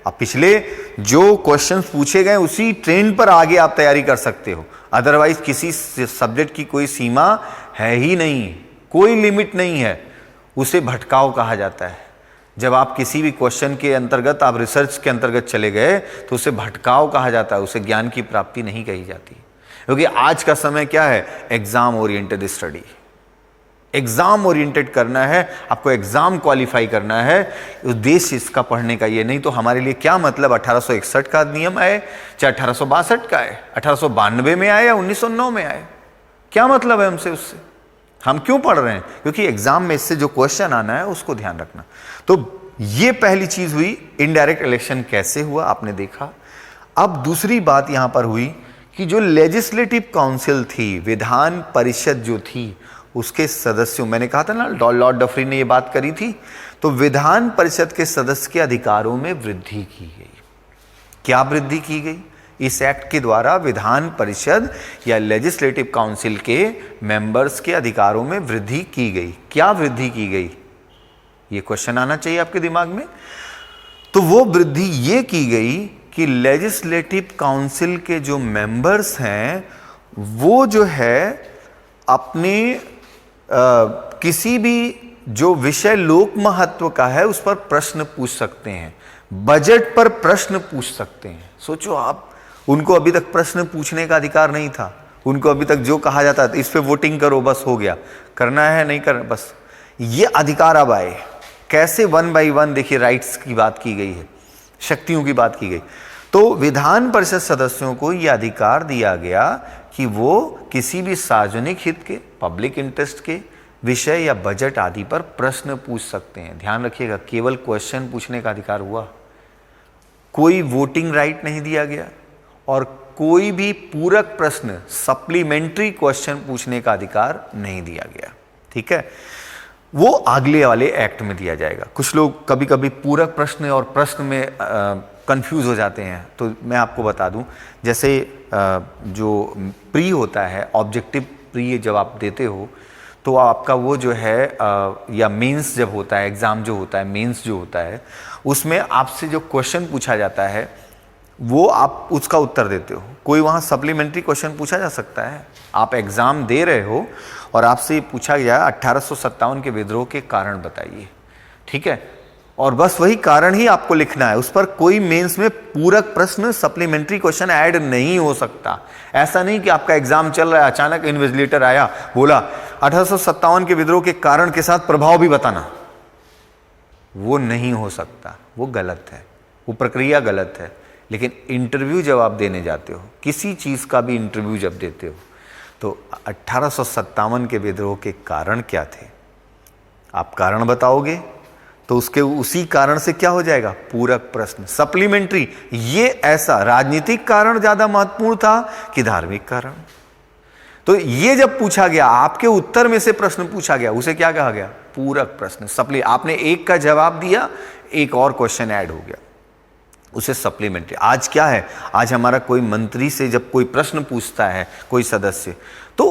अब पिछले जो क्वेश्चंस पूछे गए उसी ट्रेंड पर आगे आप तैयारी कर सकते हो। अदरवाइज किसी सब्जेक्ट की कोई सीमा है ही नहीं, कोई लिमिट नहीं है, उसे भटकाव कहा जाता है। जब आप किसी भी क्वेश्चन के अंतर्गत, आप रिसर्च के अंतर्गत चले गए तो उसे भटकाव कहा जाता है, उसे ज्ञान की प्राप्ति नहीं कही जाती। क्योंकि आज का समय क्या है, exam oriented study, exam oriented करना है, आपको एग्जाम क्वालिफाई करना है, उद्देश्य इसका पढ़ने का ये। नहीं तो हमारे लिए क्या मतलब 1861 का नियम आए चाहे 1862 का आए, 1892 में आए या 1909 में आए, क्या मतलब है हमसे उससे? हम क्यों पढ़ रहे हैं? क्योंकि एग्जाम में इससे जो क्वेश्चन आना है उसको ध्यान रखना। तो ये पहली चीज हुई, इनडायरेक्ट इलेक्शन कैसे हुआ आपने देखा। अब दूसरी बात यहां पर हुई कि जो लेजिस्लेटिव काउंसिल थी, विधान परिषद जो थी, उसके सदस्यों, मैंने कहा था ना लॉर्ड डफरी ने ये बात करी थी, तो विधान परिषद के सदस्य के अधिकारों में वृद्धि की गई। क्या वृद्धि की गई? इस एक्ट के द्वारा विधान परिषद या लेजिस्लेटिव काउंसिल के मेंबर्स के अधिकारों में वृद्धि की गई। क्या वृद्धि की गई, ये क्वेश्चन आना चाहिए आपके दिमाग में। तो वो वृद्धि ये की गई कि लेजिस्लेटिव काउंसिल के जो मेंबर्स हैं वो जो है अपने किसी भी जो विषय लोक महत्व का है उस पर प्रश्न पूछ सकते हैं, बजट पर प्रश्न पूछ सकते हैं। सोचो आप, उनको अभी तक प्रश्न पूछने का अधिकार नहीं था, उनको अभी तक जो कहा जाता था इस पे वोटिंग करो बस हो गया, करना है नहीं करना बस, ये अधिकार अब आए। कैसे? 1 बाई 1 देखिए राइट्स की बात की गई है, शक्तियों की बात की गई। तो विधान परिषद सदस्यों को यह अधिकार दिया गया कि वो किसी भी सार्वजनिक हित के, पब्लिक इंटरेस्ट के विषय या बजट आदि पर प्रश्न पूछ सकते हैं। ध्यान रखिएगा, केवल क्वेश्चन पूछने का अधिकार हुआ, कोई वोटिंग राइट नहीं दिया गया और कोई भी पूरक प्रश्न, सप्लीमेंट्री क्वेश्चन पूछने का अधिकार नहीं दिया गया। ठीक है, वो अगले वाले एक्ट में दिया जाएगा। कुछ लोग कभी कभी पूरक प्रश्न और प्रश्न में कंफ्यूज हो जाते हैं, तो मैं आपको बता दूं, जैसे जो प्री होता है, ऑब्जेक्टिव प्री जब आप देते हो तो आपका वो जो है या मेंस जब होता है, एग्ज़ाम जो होता है, मेंस जो होता है, उसमें आपसे जो क्वेश्चन पूछा जाता है वो आप उसका उत्तर देते हो। कोई वहाँ सप्लीमेंट्री क्वेश्चन पूछा जा सकता है, आप एग्ज़ाम दे रहे हो और आपसे पूछा गया 1857 के विद्रोह के कारण बताइए, ठीक है, और बस वही कारण ही आपको लिखना है, उस पर कोई मेंस में पूरक प्रश्न, सप्लीमेंट्री क्वेश्चन ऐड नहीं हो सकता। ऐसा नहीं कि आपका एग्जाम चल रहा है, अचानक इन्विजिलेटर आया, बोला 1857 के विद्रोह के कारण के साथ प्रभाव भी बताना, वो नहीं हो सकता, वो गलत है, वो प्रक्रिया गलत है। लेकिन इंटरव्यू जब आप देने जाते हो, किसी चीज़ का भी इंटरव्यू जब देते हो, तो 1857 के विद्रोह के कारण क्या थे, आप कारण बताओगे तो उसके उसी कारण से क्या हो जाएगा, पूरक प्रश्न, सप्लीमेंट्री। ये ऐसा राजनीतिक कारण ज्यादा महत्वपूर्ण था कि धार्मिक कारण? तो ये जब पूछा गया, आपके उत्तर में से प्रश्न पूछा गया, उसे क्या कहा गया, पूरक प्रश्न, सप्ली। आपने एक का जवाब दिया, एक और क्वेश्चन ऐड हो गया, उसे सप्लीमेंट्री। आज क्या है, आज हमारा कोई मंत्री से जब कोई प्रश्न पूछता है कोई सदस्य, तो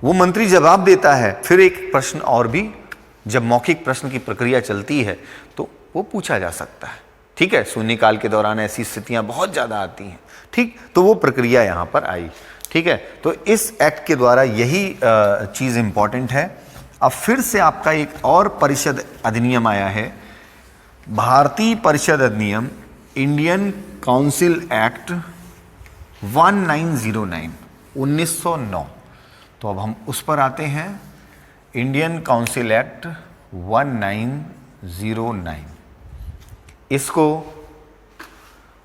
वो मंत्री जवाब देता है, फिर एक प्रश्न और भी, जब मौखिक प्रश्न की प्रक्रिया चलती है तो वो पूछा जा सकता है। ठीक है, शून्यकाल के दौरान ऐसी स्थितियां बहुत ज़्यादा आती हैं, ठीक, तो वो प्रक्रिया यहाँ पर आई। ठीक है, तो इस एक्ट के द्वारा यही चीज़ इंपॉर्टेंट है। अब फिर से आपका एक और परिषद अधिनियम आया है, भारतीय परिषद अधिनियम, इंडियन काउंसिल एक्ट 1909, 1909। तो अब हम उस पर आते हैं, इंडियन काउंसिल एक्ट 1909। इसको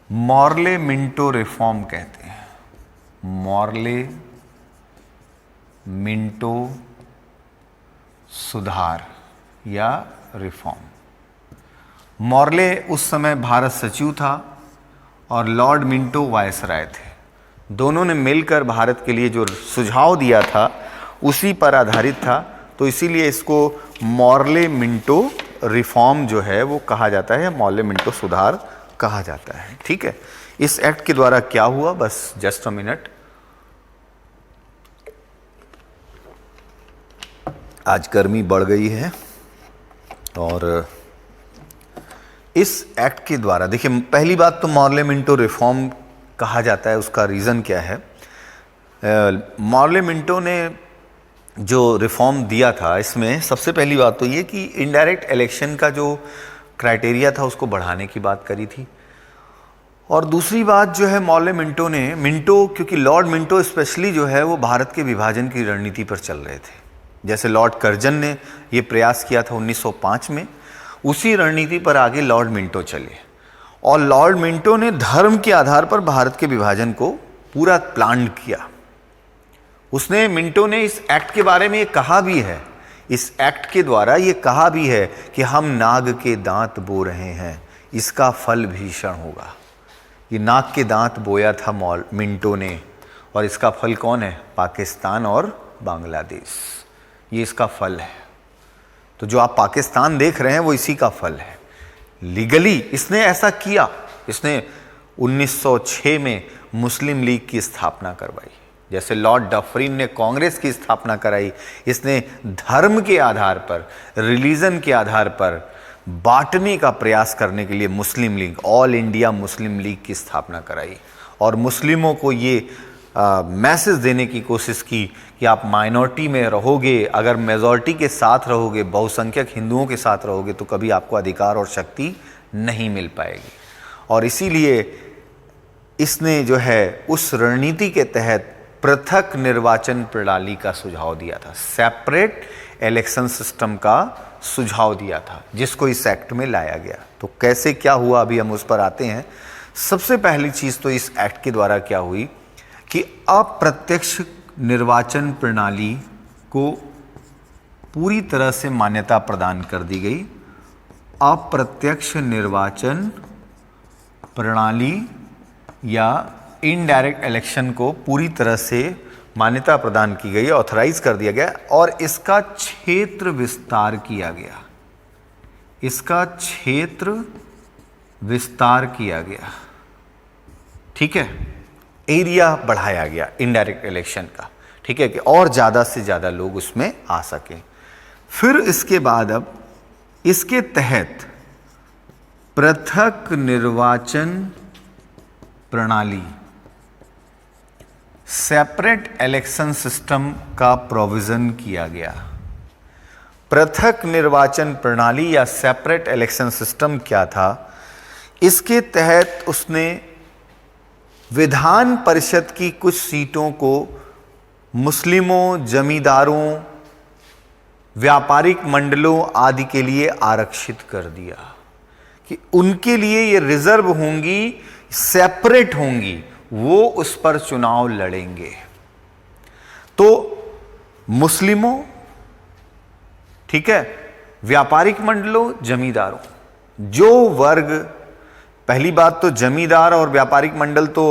मॉर्ले मिंटो रिफॉर्म कहते हैं, मॉर्ले मिंटो सुधार या रिफॉर्म। मॉर्ले उस समय भारत सचिव था और लॉर्ड मिंटो वायसराय थे। दोनों ने मिलकर भारत के लिए जो सुझाव दिया था उसी पर आधारित था, तो इसीलिए इसको मॉर्ले मिंटो रिफॉर्म जो है वो कहा जाता है, मॉर्ले मिंटो सुधार कहा जाता है। ठीक है, इस एक्ट के द्वारा क्या हुआ, बस जस्ट अ मिनट, आज गर्मी बढ़ गई है और इस एक्ट के द्वारा देखिए, पहली बात तो मॉर्ले मिंटो रिफॉर्म कहा जाता है, उसका रीज़न क्या है, मॉर्ले मिंटो ने जो रिफॉर्म दिया था, इसमें सबसे पहली बात तो ये कि इनडायरेक्ट इलेक्शन का जो क्राइटेरिया था उसको बढ़ाने की बात करी थी। और दूसरी बात जो है, मॉर्ले मिंटो क्योंकि लॉर्ड मिंटो स्पेशली जो है वो भारत के विभाजन की रणनीति पर चल रहे थे। जैसे लॉर्ड कर्जन ने ये प्रयास किया था 1905 में, उसी रणनीति पर आगे लॉर्ड मिंटो चले। और लॉर्ड मिंटो ने धर्म के आधार पर भारत के विभाजन को पूरा प्लान किया। मिंटो ने इस एक्ट के बारे में ये कहा भी है, इस एक्ट के द्वारा ये कहा भी है कि हम नाग के दांत बो रहे हैं, इसका फल भीषण होगा। ये नाग के दांत बोया था मिंटो ने, और इसका फल कौन है? पाकिस्तान और बांग्लादेश, ये इसका फल है। तो जो आप पाकिस्तान देख रहे हैं वो इसी का फल है। लीगली इसने ऐसा किया। इसने 1906 में मुस्लिम लीग की स्थापना करवाई, जैसे लॉर्ड डफरिन ने कांग्रेस की स्थापना कराई। इसने धर्म के आधार पर, रिलीजन के आधार पर बांटने का प्रयास करने के लिए Muslim League, all India Muslim League की स्थापना कराई और मुस्लिमों को ये मैसेज देने की कोशिश की कि आप माइनॉरिटी में रहोगे, अगर मेजॉरिटी के साथ रहोगे, बहुसंख्यक हिंदुओं के साथ रहोगे तो कभी आपको अधिकार और शक्ति नहीं मिल पाएगी। और इसीलिए इसने जो है उस रणनीति के तहत पृथक निर्वाचन प्रणाली का सुझाव दिया था, सेपरेट इलेक्शन सिस्टम का सुझाव दिया था, जिसको इस एक्ट में लाया गया। तो कैसे क्या हुआ अभी हम उस पर आते हैं। सबसे पहली चीज़ तो इस एक्ट के द्वारा क्या हुई कि अप्रत्यक्ष निर्वाचन प्रणाली को पूरी तरह से मान्यता प्रदान कर दी गई। अप्रत्यक्ष निर्वाचन प्रणाली या इनडायरेक्ट इलेक्शन को पूरी तरह से मान्यता प्रदान की गई, ऑथराइज कर दिया गया और इसका क्षेत्र विस्तार किया गया। इसका क्षेत्र विस्तार किया गया, ठीक है, एरिया बढ़ाया गया इनडायरेक्ट इलेक्शन का, ठीक है, कि और ज़्यादा से ज़्यादा लोग उसमें आ सकें। फिर इसके बाद अब इसके तहत पृथक निर्वाचन प्रणाली, सेपरेट इलेक्शन सिस्टम का प्रोविजन किया गया। पृथक निर्वाचन प्रणाली या सेपरेट इलेक्शन सिस्टम क्या था? इसके तहत उसने विधान परिषद की कुछ सीटों को मुस्लिमों, जमींदारों, व्यापारिक मंडलों आदि के लिए आरक्षित कर दिया कि उनके लिए ये रिजर्व होंगी, सेपरेट होंगी, वो उस पर चुनाव लड़ेंगे। तो मुस्लिमों, ठीक है, व्यापारिक मंडलों, जमींदारों, जो वर्ग, पहली बात तो जमींदार और व्यापारिक मंडल तो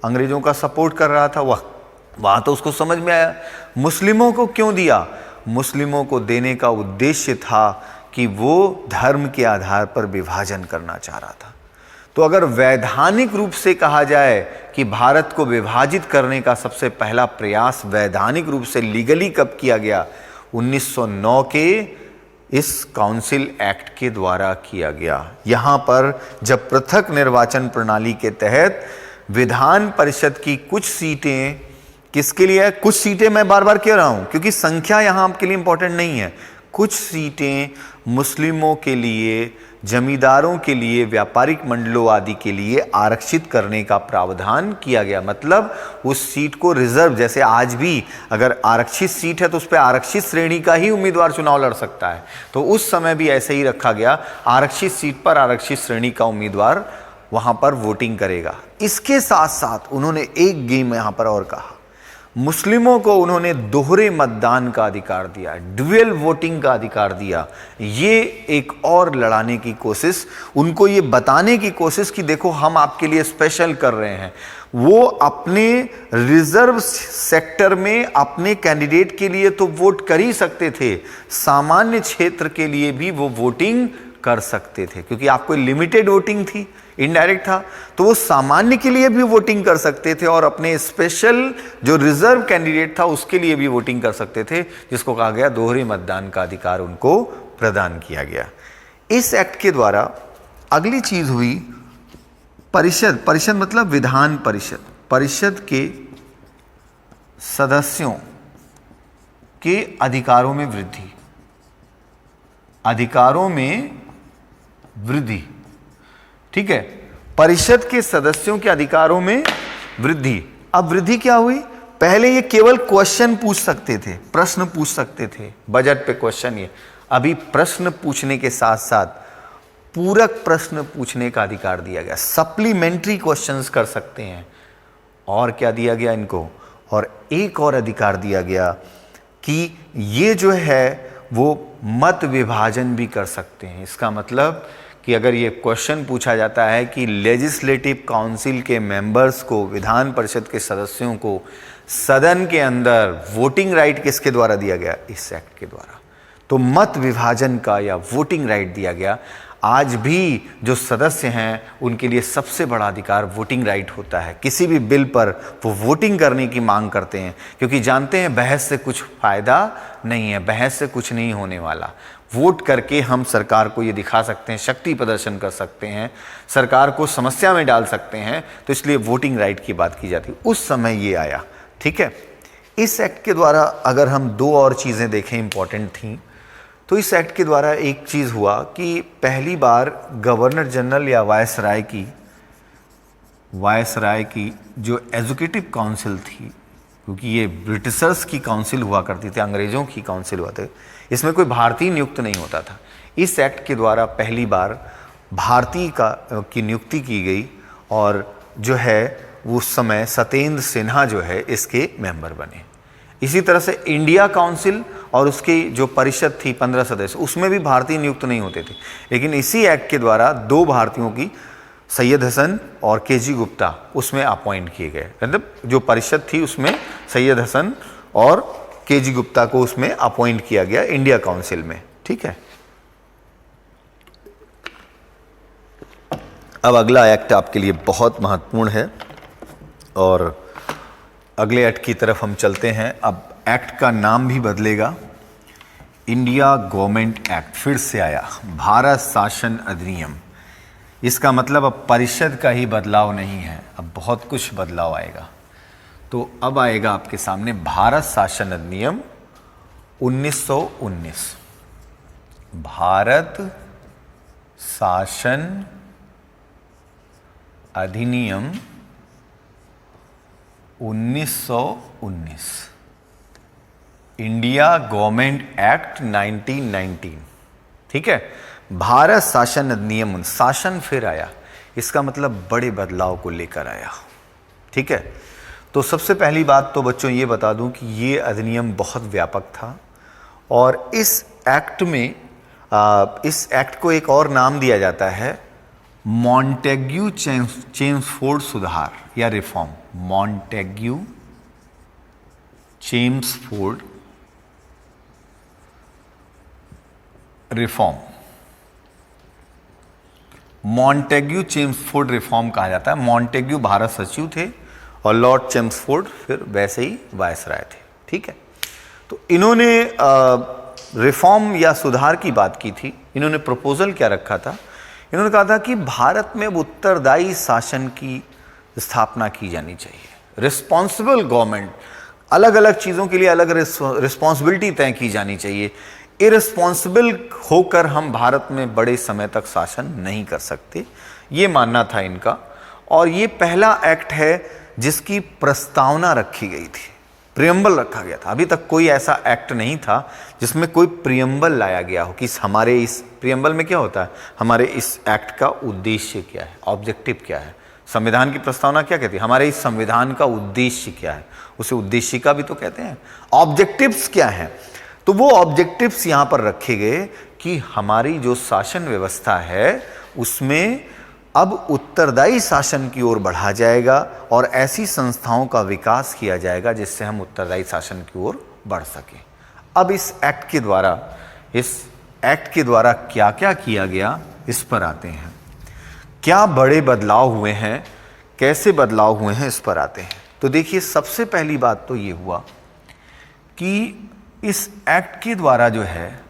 अंग्रेजों का सपोर्ट कर रहा था, वहां तो उसको समझ में आया। मुस्लिमों को क्यों दिया? मुस्लिमों को देने का उद्देश्य था कि वो धर्म के आधार पर विभाजन करना चाह रहा था। तो अगर वैधानिक रूप से कहा जाए कि भारत को विभाजित करने का सबसे पहला प्रयास वैधानिक रूप से लीगली कब किया गया? 1909 के इस काउंसिल एक्ट के द्वारा किया गया। यहां पर जब पृथक निर्वाचन प्रणाली के तहत विधान परिषद की कुछ सीटें, किसके लिए है? कुछ सीटें मैं बार बार कह रहा हूं क्योंकि संख्या यहां आपके लिए इंपॉर्टेंट नहीं है। कुछ सीटें मुस्लिमों के लिए, जमींदारों के लिए, व्यापारिक मंडलों आदि के लिए आरक्षित करने का प्रावधान किया गया। मतलब उस सीट को रिजर्व, जैसे आज भी अगर आरक्षित सीट है तो उस पर आरक्षित श्रेणी का ही उम्मीदवार चुनाव लड़ सकता है, तो उस समय भी ऐसे ही रखा गया, आरक्षित सीट पर आरक्षित श्रेणी का उम्मीदवार वहां पर वोटिंग करेगा। इसके साथ साथ उन्होंने एक गेम यहां पर और कहा, मुस्लिमों को उन्होंने दोहरे मतदान का अधिकार दिया, ड्यूअल वोटिंग का अधिकार दिया। ये एक और लड़ाने की कोशिश, उनको ये बताने की कोशिश कि देखो हम आपके लिए स्पेशल कर रहे हैं। वो अपने रिजर्व सेक्टर में अपने कैंडिडेट के लिए तो वोट कर ही सकते थे, सामान्य क्षेत्र के लिए भी वो वोटिंग कर सकते थे क्योंकि आपको लिमिटेड वोटिंग थी, इनडायरेक्ट था, तो वो सामान्य के लिए भी वोटिंग कर सकते थे और अपने स्पेशल जो रिजर्व कैंडिडेट था उसके लिए भी वोटिंग कर सकते थे, जिसको कहा गया दोहरे मतदान का अधिकार उनको प्रदान किया गया। इस एक्ट के द्वारा अगली चीज हुई परिषद। परिषद मतलब विधान परिषद। परिषद के सदस्यों के अधिकारों में वृद्धि, अधिकारों में वृद्धि, ठीक है, परिषद के सदस्यों के अधिकारों में वृद्धि। अब वृद्धि क्या हुई? पहले ये केवल क्वेश्चन पूछ सकते थे, प्रश्न पूछ सकते थे, बजट पे क्वेश्चन, ये अभी प्रश्न पूछने के साथ साथ पूरक प्रश्न पूछने का अधिकार दिया गया, सप्लीमेंट्री क्वेश्चंस कर सकते हैं। और क्या दिया गया इनको? और एक और अधिकार दिया गया कि ये जो है वो मत विभाजन भी कर सकते हैं। इसका मतलब कि अगर ये क्वेश्चन पूछा जाता है कि लेजिस्लेटिव काउंसिल के मेंबर्स को, विधान परिषद के सदस्यों को सदन के अंदर वोटिंग राइट किसके द्वारा दिया गया? इस एक्ट के द्वारा। तो मत विभाजन का या वोटिंग राइट दिया गया। आज भी जो सदस्य हैं उनके लिए सबसे बड़ा अधिकार वोटिंग राइट होता है। किसी भी बिल पर वो वोटिंग करने की मांग करते हैं, क्योंकि जानते हैं बहस से कुछ फायदा नहीं है, बहस से कुछ नहीं होने वाला। वोट करके हम सरकार को ये दिखा सकते हैं, शक्ति प्रदर्शन कर सकते हैं, सरकार को समस्या में डाल सकते हैं। तो इसलिए वोटिंग राइट की बात की जाती है। उस समय ये आया, ठीक है। इस एक्ट के द्वारा अगर हम दो और चीज़ें देखें इंपॉर्टेंट थी, तो इस एक्ट के द्वारा एक चीज़ हुआ कि पहली बार गवर्नर जनरल या वायसराय की जो एजुकेटिव काउंसिल थी, क्योंकि ये ब्रिटिशर्स की काउंसिल हुआ करती थी, अंग्रेज़ों की काउंसिल हुआ था, इसमें कोई भारतीय नियुक्त नहीं होता था। इस एक्ट के द्वारा पहली बार भारतीय की नियुक्ति की गई और जो है उस समय सत्येंद्र सिन्हा जो है इसके मेंबर बने। इसी तरह से इंडिया काउंसिल और उसकी जो परिषद थी 15 सदस्य, उसमें भी भारतीय नियुक्त नहीं होते थे। लेकिन इसी एक्ट के द्वारा दो भारतीयों की, सैयद हसन और केजी गुप्ता, उसमें अपॉइंट किए गए। मतलब जो परिषद थी उसमें सैयद हसन और केजी गुप्ता को उसमें अपॉइंट किया गया इंडिया काउंसिल में, ठीक है। अब अगला एक्ट आपके लिए बहुत महत्वपूर्ण है और अगले एक्ट की तरफ हम चलते हैं। अब एक्ट का नाम भी बदलेगा, इंडिया गवर्नमेंट एक्ट फिर से आया, भारत शासन अधिनियम। इसका मतलब अब परिषद का ही बदलाव नहीं है, अब बहुत कुछ बदलाव आएगा। तो अब आएगा आपके सामने भारत शासन अधिनियम 1919। भारत शासन अधिनियम 1919, इंडिया गवर्नमेंट एक्ट 1919, ठीक है। भारत शासन अधिनियम, शासन फिर आया, इसका मतलब बड़े बदलाव को लेकर आया, ठीक है। तो सबसे पहली बात तो बच्चों ये बता दूं कि ये अधिनियम बहुत व्यापक था और इस एक्ट में इस एक्ट को एक और नाम दिया जाता है मॉन्टेग्यू चेम्सफोर्ड सुधार या reform. Montagu Chelmsford reform, Montagu Chelmsford reform कहा जाता है। मॉन्टेग्यू भारत सचिव थे और लॉर्ड चेम्सफोर्ड फिर वैसे ही वायसराय थे, ठीक है। तो इन्होंने रिफॉर्म या सुधार की बात की थी। इन्होंने प्रपोजल क्या रखा था? इन्होंने कहा था कि भारत में उत्तरदायी शासन की स्थापना की जानी चाहिए। रिस्पॉन्सिबल गवर्नमेंट, अलग अलग चीज़ों के लिए अलग रिस्पॉन्सिबिलिटी तय की जानी चाहिए। इररिस्पॉन्सिबल होकर हम भारत में बड़े समय तक शासन नहीं कर सकते, ये मानना था इनका। और ये पहला एक्ट है जिसकी प्रस्तावना रखी गई थी, प्रियम्बल रखा गया था। अभी तक कोई ऐसा एक्ट नहीं था जिसमें कोई प्रियम्बल लाया गया हो कि हमारे इस प्रियम्बल में क्या होता है, हमारे इस एक्ट का उद्देश्य क्या है, ऑब्जेक्टिव क्या है। संविधान की प्रस्तावना क्या कहती है, हमारे इस संविधान का उद्देश्य क्या है, उसे उद्देशिका भी तो कहते हैं। ऑब्जेक्टिव्स क्या हैं, तो वो ऑब्जेक्टिव्स यहाँ पर रखे गए कि हमारी जो शासन व्यवस्था है उसमें अब उत्तरदायी शासन की ओर बढ़ा जाएगा और ऐसी संस्थाओं का विकास किया जाएगा जिससे हम उत्तरदायी शासन की ओर बढ़ सकें। अब इस एक्ट के द्वारा क्या क्या किया गया, इस पर आते हैं। क्या बड़े बदलाव हुए हैं, कैसे बदलाव हुए हैं, इस पर आते हैं। तो देखिए, सबसे पहली बात तो ये हुआ कि इस एक्ट के द्वारा जो है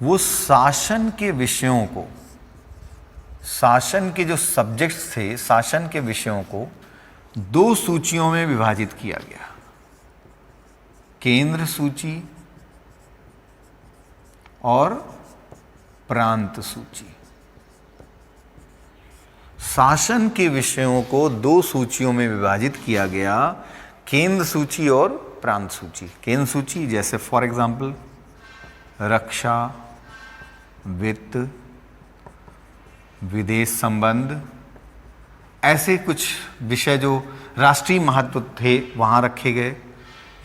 वो शासन के विषयों को, शासन के जो सब्जेक्ट्स थे, शासन के विषयों को दो सूचियों में विभाजित किया गया। केंद्र सूची और प्रांत सूची। शासन के विषयों को दो सूचियों में विभाजित किया गया, केंद्र सूची और प्रांत सूची। केंद्र सूची जैसे फॉर एग्जांपल रक्षा, वित्त, विदेश संबंध, ऐसे कुछ विषय जो राष्ट्रीय महत्व थे वहां रखे गए।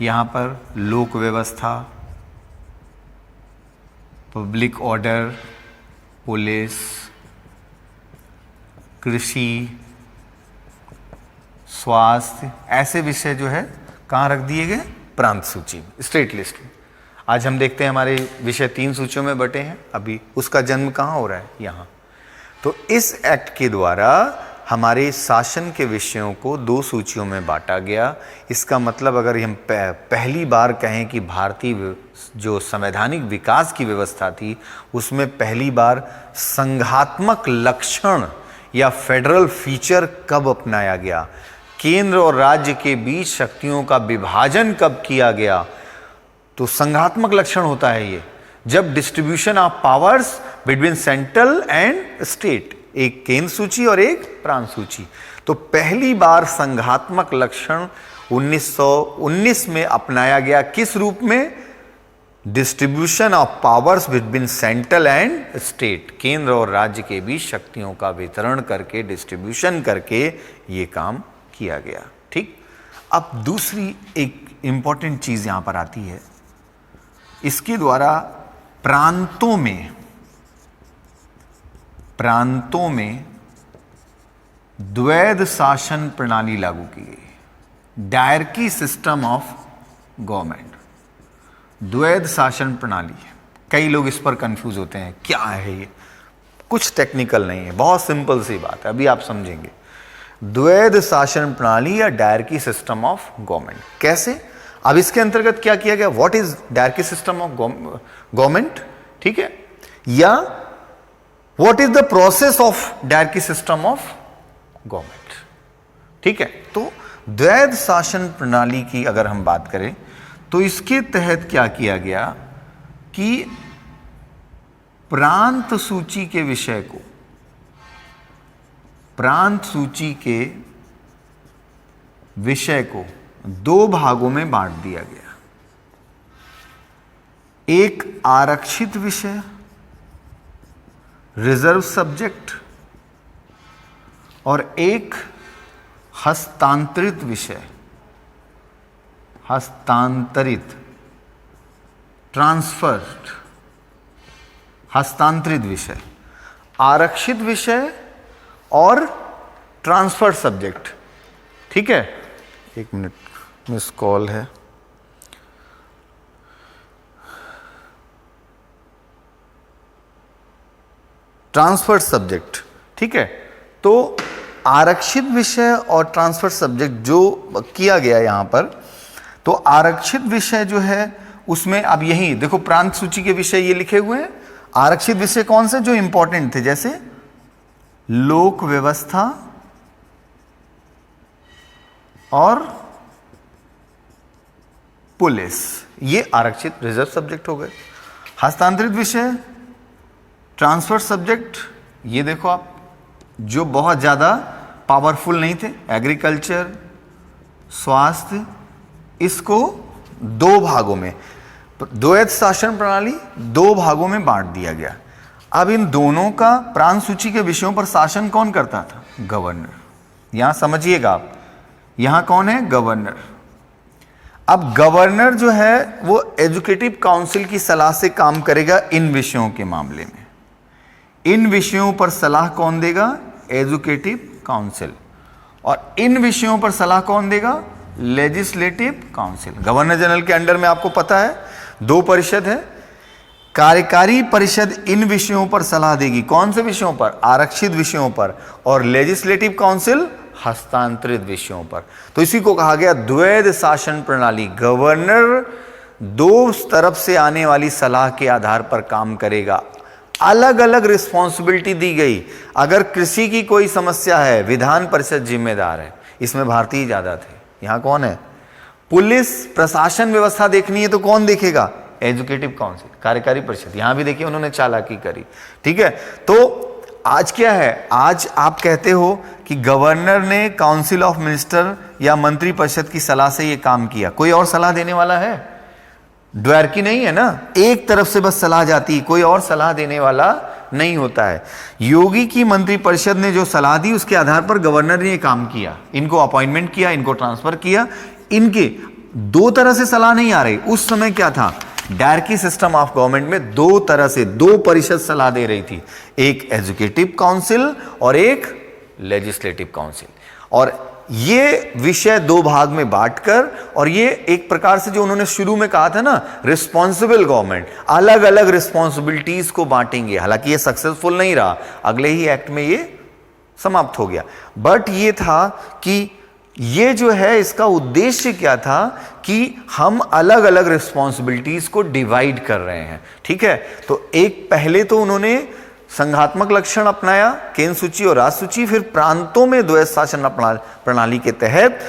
यहां पर लोक व्यवस्था, पब्लिक ऑर्डर, पुलिस, कृषि, स्वास्थ्य, ऐसे विषय जो है कहाँ रख दिए गए? प्रांत सूची, स्टेट लिस्ट में। आज हम देखते हैं हमारे विषय 3 सूचियों में बटे हैं, अभी उसका जन्म कहाँ हो रहा है? यहाँ। तो इस एक्ट के द्वारा हमारे शासन के विषयों को 2 सूचियों में बांटा गया। इसका मतलब अगर हम पहली बार कहें कि भारतीय जो संवैधानिक विकास की व्यवस्था थी उसमें पहली बार संघात्मक लक्षण या फेडरल फीचर कब अपनाया गया, केंद्र और राज्य के बीच शक्तियों का विभाजन कब किया गया, तो संघात्मक लक्षण होता है ये जब distribution of powers between central and state, एक केंद्र सूची और एक प्रांत सूची। तो पहली बार संघात्मक लक्षण 1919 में अपनाया गया। किस रूप में? Distribution of powers between central and state, केंद्र और राज्य के बीच शक्तियों का वितरण करके, डिस्ट्रीब्यूशन करके ये काम किया गया। ठीक। अब दूसरी एक इंपॉर्टेंट चीज यहां पर आती है, इसके द्वारा प्रांतों में द्वैध शासन प्रणाली लागू की गई, डायरकी सिस्टम ऑफ गवर्नमेंट, द्वैध शासन प्रणाली। कई लोग इस पर कंफ्यूज होते हैं, क्या है ये? कुछ टेक्निकल नहीं है, बहुत सिंपल सी बात है, अभी आप समझेंगे। द्वैध शासन प्रणाली या डायरकी सिस्टम ऑफ गवर्नमेंट कैसे? अब इसके अंतर्गत क्या किया गया? What is dyarchy system of government, ठीक है, या what is the process of dyarchy system of government, ठीक है। तो द्वैध शासन प्रणाली की अगर हम बात करें तो इसके तहत क्या किया गया कि प्रांत सूची के विषय को, प्रांत सूची के विषय को 2 भागों में बांट दिया गया। एक आरक्षित विषय, रिजर्व सब्जेक्ट, और एक हस्तांतरित विषय, हस्तांतरित, ट्रांसफर्ड, हस्तांतरित विषय, आरक्षित विषय और ट्रांसफर सब्जेक्ट, ठीक है। 1 मिनट, मिस कॉल है। ट्रांसफर सब्जेक्ट, ठीक है। तो आरक्षित विषय और ट्रांसफर सब्जेक्ट जो किया गया यहां पर, तो आरक्षित विषय जो है उसमें अब यही देखो प्रांत सूची के विषय ये लिखे हुए हैं। आरक्षित विषय कौन से जो इंपॉर्टेंट थे? जैसे लोक व्यवस्था और पुलिस, ये आरक्षित रिजर्व सब्जेक्ट हो गए। हस्तांतरित विषय, ट्रांसफर सब्जेक्ट, ये देखो आप जो बहुत ज्यादा पावरफुल नहीं थे, एग्रीकल्चर, स्वास्थ्य, इसको 2 भागों में, द्वैध शासन प्रणाली 2 भागों में बांट दिया गया। अब इन दोनों का प्रांत सूची के विषयों पर शासन कौन करता था? गवर्नर। यहां समझिएगा आप, यहां कौन है? गवर्नर। अब गवर्नर जो है वो एजुकेटिव काउंसिल की सलाह से काम करेगा इन विषयों के मामले में। इन विषयों पर सलाह कौन देगा? Educative council. और इन विषयों पर सलाह कौन देगा? Legislative council. गवर्नर जनरल के अंडर में आपको पता है 2 परिषद है। कार्यकारी परिषद इन विषयों पर सलाह देगी। कौन से विषयों पर? आरक्षित विषयों पर। और लेजिस्लेटिव काउंसिल हस्तांतरित विषयों पर। तो इसी को कहा गया द्वैध शासन प्रणाली। गवर्नर 2 तरफ से आने वाली सलाह के आधार पर काम करेगा। अलग अलग रिस्पॉन्सिबिलिटी दी गई। अगर कृषि की कोई समस्या है, विधान परिषद जिम्मेदार है। इसमें भारतीय ज्यादा थे, यहां कौन है? पुलिस प्रशासन व्यवस्था देखनी है तो कौन देखेगा? एजुकेटिव काउंसिल, कार्यकारी परिषद। यहां भी देखिए उन्होंने चालाकी करी, ठीक है। तो आज क्या है, आज आप कहते हो कि गवर्नर ने काउंसिल ऑफ मिनिस्टर या मंत्री परिषद की सलाह से ये काम किया, कोई और सलाह देने वाला है? द्वारकी नहीं है ना, एक तरफ से बस सलाह जाती, कोई और सलाह देने वाला नहीं होता है। योगी की मंत्री परिषद ने जो सलाह दी उसके आधार पर गवर्नर ने ये काम किया, इनको अपॉइंटमेंट किया, इनको ट्रांसफर किया। इनके दो तरह से सलाह नहीं आ रही। उस समय क्या था, डायरकी सिस्टम ऑफ गवर्नमेंट में दो तरह से दो परिषद सलाह दे रही थी, एक एजुकेटिव काउंसिल और एक लेजिस्लेटिव काउंसिल। और ये विषय दो भाग में बांटकर, और ये एक प्रकार से जो उन्होंने शुरू में कहा था ना, रिस्पॉन्सिबल गवर्नमेंट, अलग अलग रिस्पॉन्सिबिलिटीज को बांटेंगे। हालांकि ये सक्सेसफुल नहीं रहा, अगले ही एक्ट में ये समाप्त हो गया। बट ये था कि ये जो है इसका उद्देश्य क्या था कि हम अलग अलग रिस्पॉन्सिबिलिटीज को डिवाइड कर रहे हैं, ठीक है। तो एक पहले तो उन्होंने संघात्मक लक्षण अपनाया, केंद्र सूची और राज्य सूची, फिर प्रांतों में द्वैध शासन प्रणाली के तहत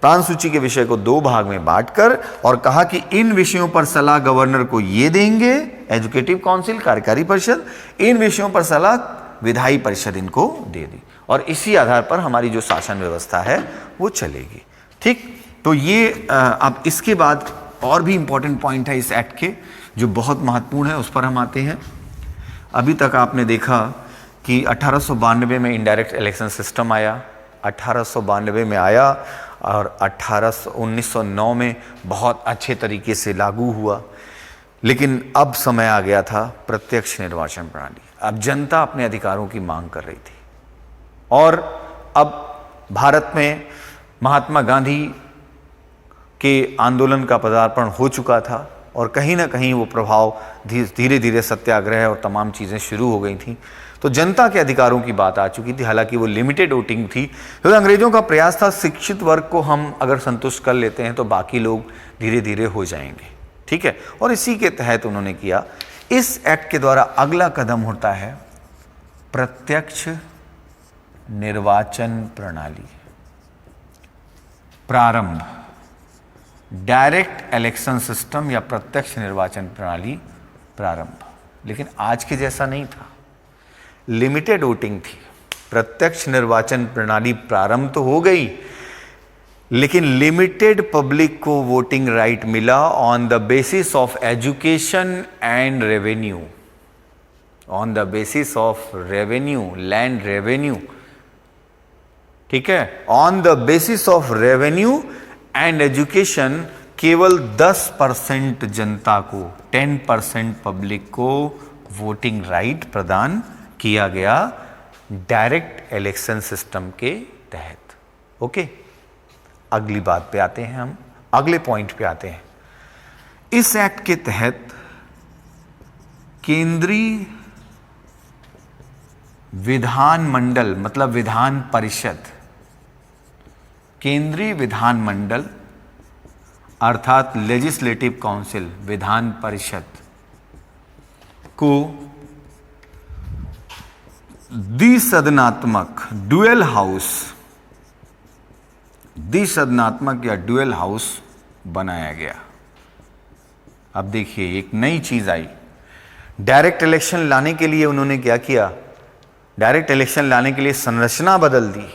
प्रांत सूची के विषय को दो भाग में बांटकर और कहा कि इन विषयों पर सलाह गवर्नर को ये देंगे, एजुकेटिव काउंसिल, कार्यकारी परिषद, इन विषयों पर सलाह विधायी परिषद इनको दे दी, और इसी आधार पर हमारी जो शासन व्यवस्था है वो चलेगी, ठीक। तो ये अब इसके बाद और भी इंपॉर्टेंट पॉइंट है इस एक्ट के जो बहुत महत्वपूर्ण है, उस पर हम आते हैं। अभी तक आपने देखा कि 1892 में इनडायरेक्ट इलेक्शन सिस्टम आया, 1892 में आया, और 1909 में बहुत अच्छे तरीके से लागू हुआ। लेकिन अब समय आ गया था प्रत्यक्ष निर्वाचन प्रणाली। अब जनता अपने अधिकारों की मांग कर रही थी, और अब भारत में महात्मा गांधी के आंदोलन का पदार्पण हो चुका था, और कहीं ना कहीं वो प्रभाव धीरे धीरे सत्याग्रह और तमाम चीज़ें शुरू हो गई थी। तो जनता के अधिकारों की बात आ चुकी थी, हालांकि वो लिमिटेड वोटिंग थी। तो अंग्रेजों का प्रयास था शिक्षित वर्ग को हम अगर संतुष्ट कर लेते हैं तो बाकी लोग धीरे धीरे हो जाएंगे, ठीक है। और इसी के तहत उन्होंने किया। इस एक्ट के द्वारा अगला कदम होता है प्रत्यक्ष निर्वाचन प्रणाली प्रारंभ, डायरेक्ट इलेक्शन सिस्टम या प्रत्यक्ष निर्वाचन प्रणाली प्रारंभ। लेकिन आज के जैसा नहीं था, लिमिटेड वोटिंग थी। प्रत्यक्ष निर्वाचन प्रणाली प्रारंभ तो हो गई, लेकिन लिमिटेड पब्लिक को वोटिंग राइट मिला on the basis of education and revenue, on the basis of revenue, land revenue, ठीक है। On the basis of revenue and education केवल 10% जनता को, 10% पब्लिक को वोटिंग राइट प्रदान किया गया डायरेक्ट इलेक्शन सिस्टम के तहत। ओके, अगली बात पे आते हैं, हम अगले पॉइंट पे आते हैं। इस एक्ट के तहत केंद्रीय विधानमंडल मतलब विधान परिषद, केंद्रीय विधानमंडल अर्थात लेजिस्लेटिव काउंसिल, विधान परिषद को द्विसदनात्मक ड्यूअल हाउस, द्विसदनात्मक या ड्यूअल हाउस बनाया गया। अब देखिए एक नई चीज आई। डायरेक्ट इलेक्शन लाने के लिए उन्होंने क्या किया, डायरेक्ट इलेक्शन लाने के लिए संरचना बदल दी,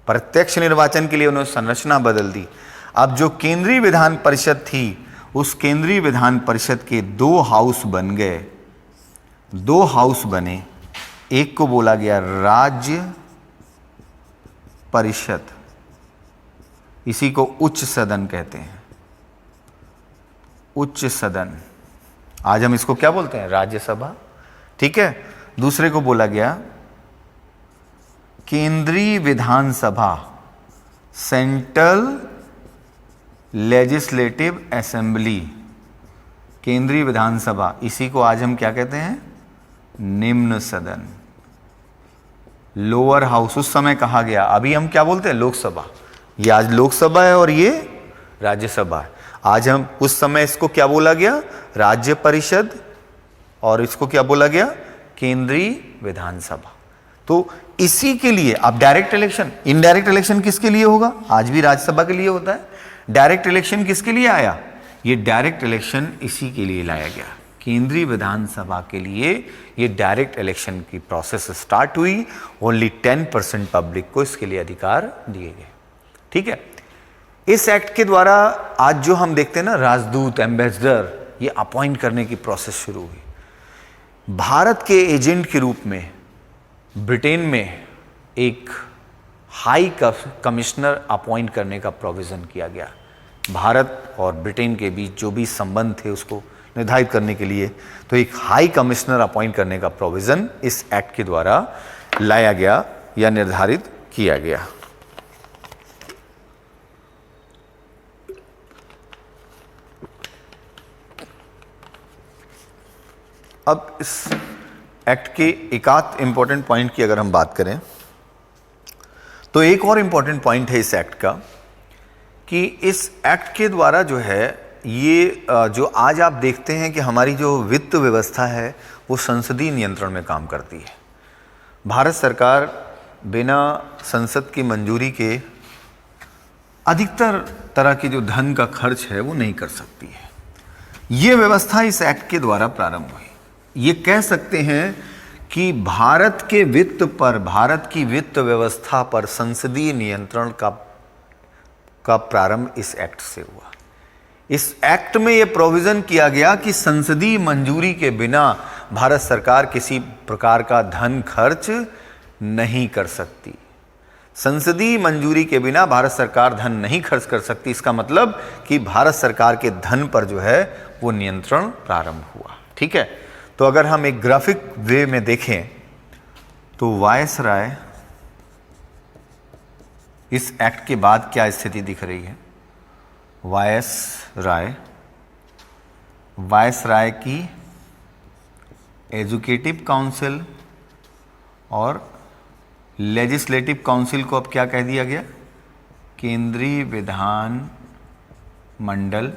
प्रत्यक्ष निर्वाचन के लिए उन्होंने संरचना बदल दी। अब जो केंद्रीय विधान परिषद थी, उस केंद्रीय विधान परिषद के 2 हाउस बन गए, 2 हाउस बने। एक को बोला गया राज्य परिषद, इसी को उच्च सदन कहते हैं, उच्च सदन। आज हम इसको क्या बोलते हैं, राज्यसभा, ठीक है। दूसरे को बोला गया केंद्रीय विधानसभा, सेंट्रल लेजिस्लेटिव असेंबली, केंद्रीय विधानसभा, इसी को आज हम क्या कहते हैं, निम्न सदन, लोअर हाउस उस समय कहा गया। अभी हम क्या बोलते हैं, लोकसभा। ये आज लोकसभा है और ये राज्यसभा है। आज हम, उस समय इसको क्या बोला गया, राज्य परिषद, और इसको क्या बोला गया, केंद्रीय विधानसभा। तो इसी के लिए अब डायरेक्ट इलेक्शन, इनडायरेक्ट इलेक्शन किसके लिए होगा, आज भी राज्यसभा के लिए होता है। डायरेक्ट इलेक्शन किसके लिए आया? ये डायरेक्ट इलेक्शन इसी के लिए लाया गया, केंद्रीय विधानसभा के लिए ये डायरेक्ट इलेक्शन की प्रोसेस स्टार्ट हुई। ओनली 10% पब्लिक को इसके लिए अधिकार दिए गए। ठीक है, इस एक्ट के द्वारा आज जो हम देखते हैं ना, राजदूत, एम्बेसडर, ये अपॉइंट करने की प्रोसेस शुरू हुई। भारत के एजेंट के रूप में ब्रिटेन में एक हाई कमिश्नर अपॉइंट करने का प्रोविज़न किया गया। भारत और ब्रिटेन के बीच जो भी संबंध थे उसको निर्धारित करने के लिए, तो एक हाई कमिश्नर अपॉइंट करने का प्रोविज़न इस एक्ट के द्वारा लाया गया या निर्धारित किया गया। अब इस एक्ट के एकाध इंपॉर्टेंट पॉइंट की अगर हम बात करें तो एक और इंपॉर्टेंट पॉइंट है इस एक्ट का कि इस एक्ट के द्वारा जो है ये जो आज आप देखते हैं कि हमारी जो वित्त व्यवस्था है वो संसदीय नियंत्रण में काम करती है। भारत सरकार बिना संसद की मंजूरी के अधिकतर तरह की जो धन का खर्च है वो नहीं कर सकती है। ये व्यवस्था इस एक्ट के द्वारा प्रारंभ हुई। ये कह सकते हैं कि भारत के वित्त पर, भारत की वित्त व्यवस्था पर संसदीय नियंत्रण का प्रारंभ इस एक्ट से हुआ। इस एक्ट में यह प्रोविजन किया गया कि संसदीय मंजूरी के बिना भारत सरकार किसी प्रकार का धन खर्च नहीं कर सकती। संसदीय मंजूरी के बिना भारत सरकार धन नहीं खर्च कर सकती। इसका मतलब कि भारत सरकार के धन पर जो है वो नियंत्रण प्रारंभ हुआ। ठीक है, तो अगर हम एक ग्राफिक वे में देखें तो वायसराय, इस एक्ट के बाद क्या स्थिति दिख रही है? वायसराय की एजुकेटिव काउंसिल और लेजिस्लेटिव काउंसिल को अब क्या कह दिया गया? केंद्रीय विधान मंडल,